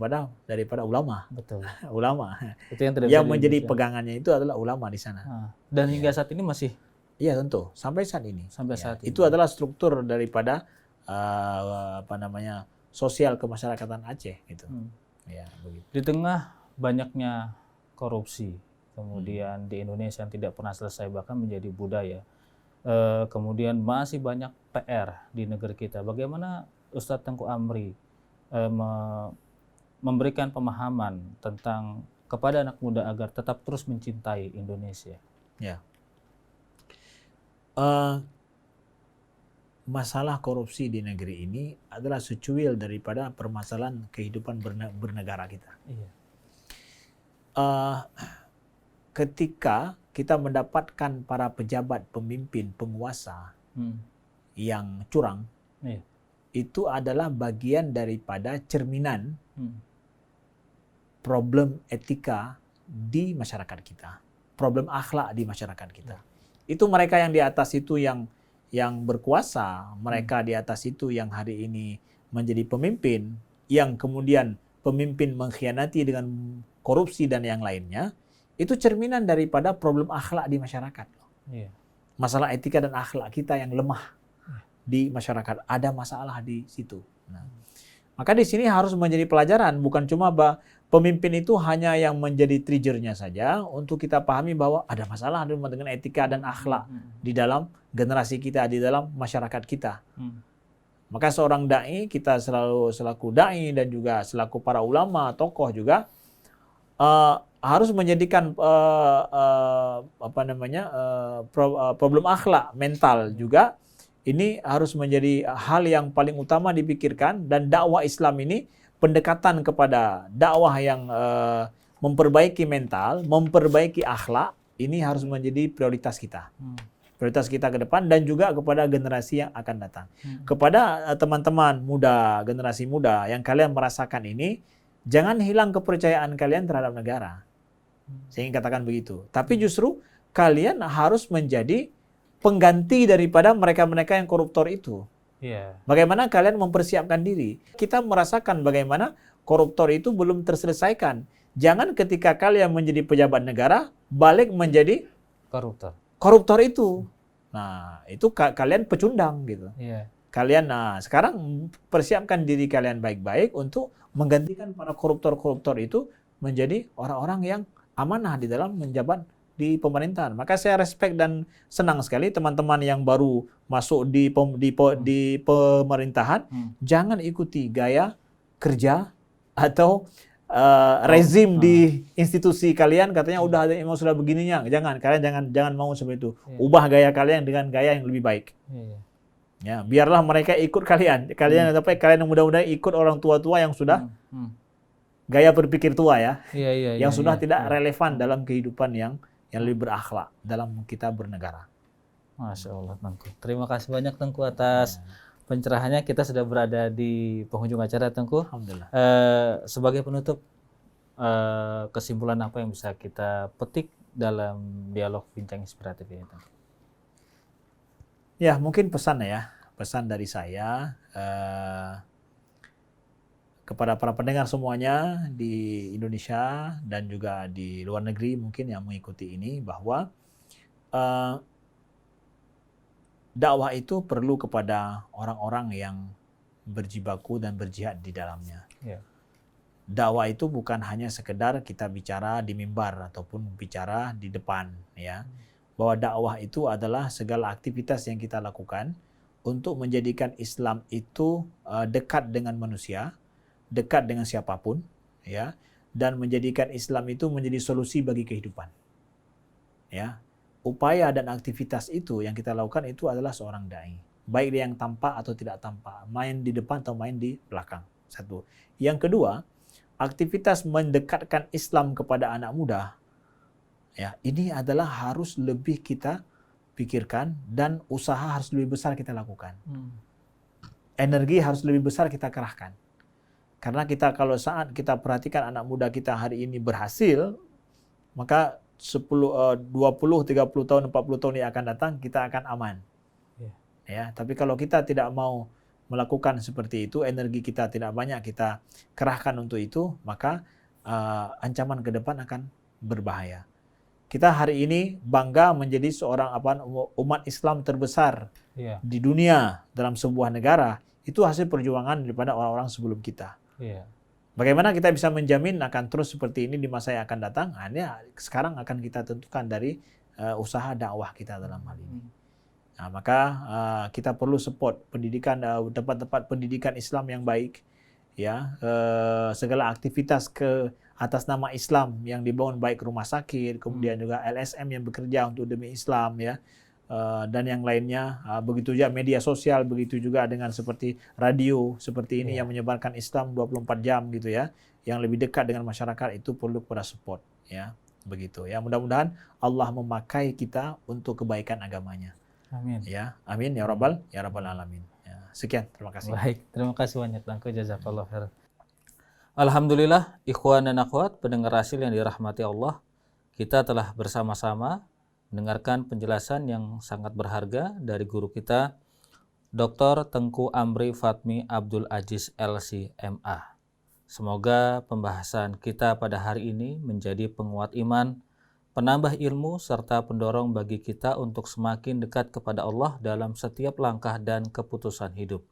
daripada ulama. betul. Ulama. Itu yang tidak bisa Yang menjadi diindahkan. pegangannya itu adalah ulama di sana. Dan hingga Ya. saat ini masih Iya tentu, sampai saat ini. sampai Ya, saat ini. itu adalah struktur daripada sosial kemasyarakatan Aceh gitu. Ya, begitu. Di tengah banyaknya korupsi, kemudian di Indonesia yang tidak pernah selesai bahkan menjadi budaya. Kemudian masih banyak PR di negeri kita. Bagaimana Ustadz Tengku Amri memberikan pemahaman tentang kepada anak muda agar tetap terus mencintai Indonesia? Ya. Masalah korupsi di negeri ini adalah secuil daripada permasalahan kehidupan bernegara kita. Iya. Ketika kita mendapatkan para pejabat, pemimpin, penguasa yang curang, Iya. itu adalah bagian daripada cerminan problem etika di masyarakat kita, problem akhlak di masyarakat kita. Itu mereka yang di atas itu yang berkuasa, mereka di atas itu yang hari ini menjadi pemimpin, yang kemudian pemimpin mengkhianati dengan korupsi dan yang lainnya, itu cerminan daripada problem akhlak di masyarakat. Iya. Masalah etika dan akhlak kita yang lemah di masyarakat, ada masalah di situ. Nah, maka di sini harus menjadi pelajaran, bukan cuma pemimpin itu hanya yang menjadi triggernya saja, untuk kita pahami bahwa ada masalah dengan etika dan akhlak di dalam generasi kita, di dalam masyarakat kita. Maka seorang dai, kita selaku dai dan juga selaku para ulama, tokoh juga harus menjadikan problem akhlak mental juga ini harus menjadi hal yang paling utama dipikirkan, dan dakwah Islam ini pendekatan kepada dakwah yang memperbaiki mental, memperbaiki akhlak, ini harus menjadi prioritas kita. Prioritas kita ke depan dan juga kepada generasi yang akan datang. Kepada teman-teman muda, generasi muda yang kalian merasakan ini, jangan hilang kepercayaan kalian terhadap negara. Saya ingin katakan begitu. Tapi justru kalian harus menjadi pengganti daripada mereka-mereka yang koruptor itu. Bagaimana kalian mempersiapkan diri? Kita merasakan bagaimana koruptor itu belum terselesaikan. Jangan ketika kalian menjadi pejabat negara, balik menjadi koruptor itu. Nah, itu kalian pecundang gitu. Kalian, sekarang persiapkan diri kalian baik-baik untuk menggantikan para koruptor-koruptor itu menjadi orang-orang yang amanah di dalam menjabat di pemerintahan. Maka saya respect dan senang sekali teman-teman yang baru masuk di pemerintahan, jangan ikuti gaya kerja atau rezim di institusi kalian, katanya udah ada emang sudah begininya. Kalian jangan mau seperti itu. Ubah gaya kalian dengan gaya yang lebih baik. Ya, biarlah mereka ikut kalian. Kalian yang mudah-mudahan ikut orang tua-tua yang sudah gaya berpikir tua ya. Yang sudah tidak relevan dalam kehidupan yang lebih berakhlak dalam kita bernegara. Masya Allah, Tengku. Terima kasih banyak Tengku atas pencerahannya. Kita sudah berada di penghujung acara, Tengku. Alhamdulillah. Sebagai penutup, kesimpulan apa yang bisa kita petik dalam dialog bincang inspiratif ini, Tengku? Ya, mungkin pesan dari saya kepada para pendengar semuanya di Indonesia dan juga di luar negeri mungkin yang mengikuti ini, bahwa dakwah itu perlu kepada orang-orang yang berjibaku dan berjihad di dalamnya. Dakwah itu bukan hanya sekedar kita bicara di mimbar ataupun bicara di depan, ya. Bahwa dakwah itu adalah segala aktivitas yang kita lakukan untuk menjadikan Islam itu dekat dengan manusia, dekat dengan siapapun, ya, dan menjadikan Islam itu menjadi solusi bagi kehidupan. Ya. Upaya dan aktivitas itu yang kita lakukan itu adalah seorang dai. Baik dia yang tampak atau tidak tampak, main di depan atau main di belakang. Satu. Yang kedua, aktivitas mendekatkan Islam kepada anak muda, ya, ini adalah harus lebih kita pikirkan dan usaha harus lebih besar kita lakukan. Energi harus lebih besar kita kerahkan. Karena kalau saat kita perhatikan anak muda kita hari ini berhasil, maka 10, 20, 30 tahun, 40 tahun yang akan datang kita akan aman. ya. Tapi kalau kita tidak mau melakukan seperti itu, energi kita tidak banyak kita kerahkan untuk itu, maka ancaman ke depan akan berbahaya. Kita hari ini bangga menjadi seorang umat Islam terbesar Iya. di dunia dalam sebuah negara. Itu hasil perjuangan daripada orang-orang sebelum kita. Iya. Bagaimana kita bisa menjamin akan terus seperti ini di masa yang akan datang? Ini sekarang akan kita tentukan dari usaha dakwah kita dalam hal ini. Nah, maka kita perlu support pendidikan, tempat-tempat pendidikan Islam yang baik, ya, segala aktivitas atas nama Islam yang dibangun, baik rumah sakit, kemudian juga LSM yang bekerja untuk demi Islam, ya, dan yang lainnya. Begitu juga media sosial, begitu juga dengan seperti radio seperti ini yang menyebarkan Islam 24 jam gitu ya, yang lebih dekat dengan masyarakat, itu perlu pada support, ya, begitu ya. Mudah-mudahan Allah memakai kita untuk kebaikan agamanya. Amin. Ya, amin ya rabbal alamin. Ya, sekian, terima kasih. Baik, terima kasih banyak Tangko, jazakallah khair. Alhamdulillah, ikhwan dan akhwat pendengar Asil yang dirahmati Allah, kita telah bersama-sama mendengarkan penjelasan yang sangat berharga dari guru kita, Dr. Tengku Amri Fatmi Abdul Aziz LC MA. Semoga pembahasan kita pada hari ini menjadi penguat iman, penambah ilmu, serta pendorong bagi kita untuk semakin dekat kepada Allah dalam setiap langkah dan keputusan hidup.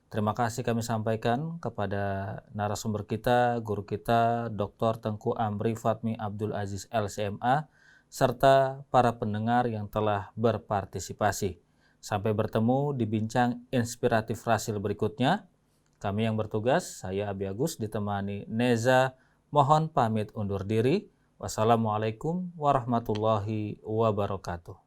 Terima kasih kami sampaikan kepada narasumber kita, guru kita, Dr. Tengku Amri Fatmi Abdul Aziz LCMA, serta para pendengar yang telah berpartisipasi. Sampai bertemu di bincang inspiratif Rasil berikutnya. Kami yang bertugas, saya Abi Agus ditemani Neza, mohon pamit undur diri. Wassalamualaikum warahmatullahi wabarakatuh.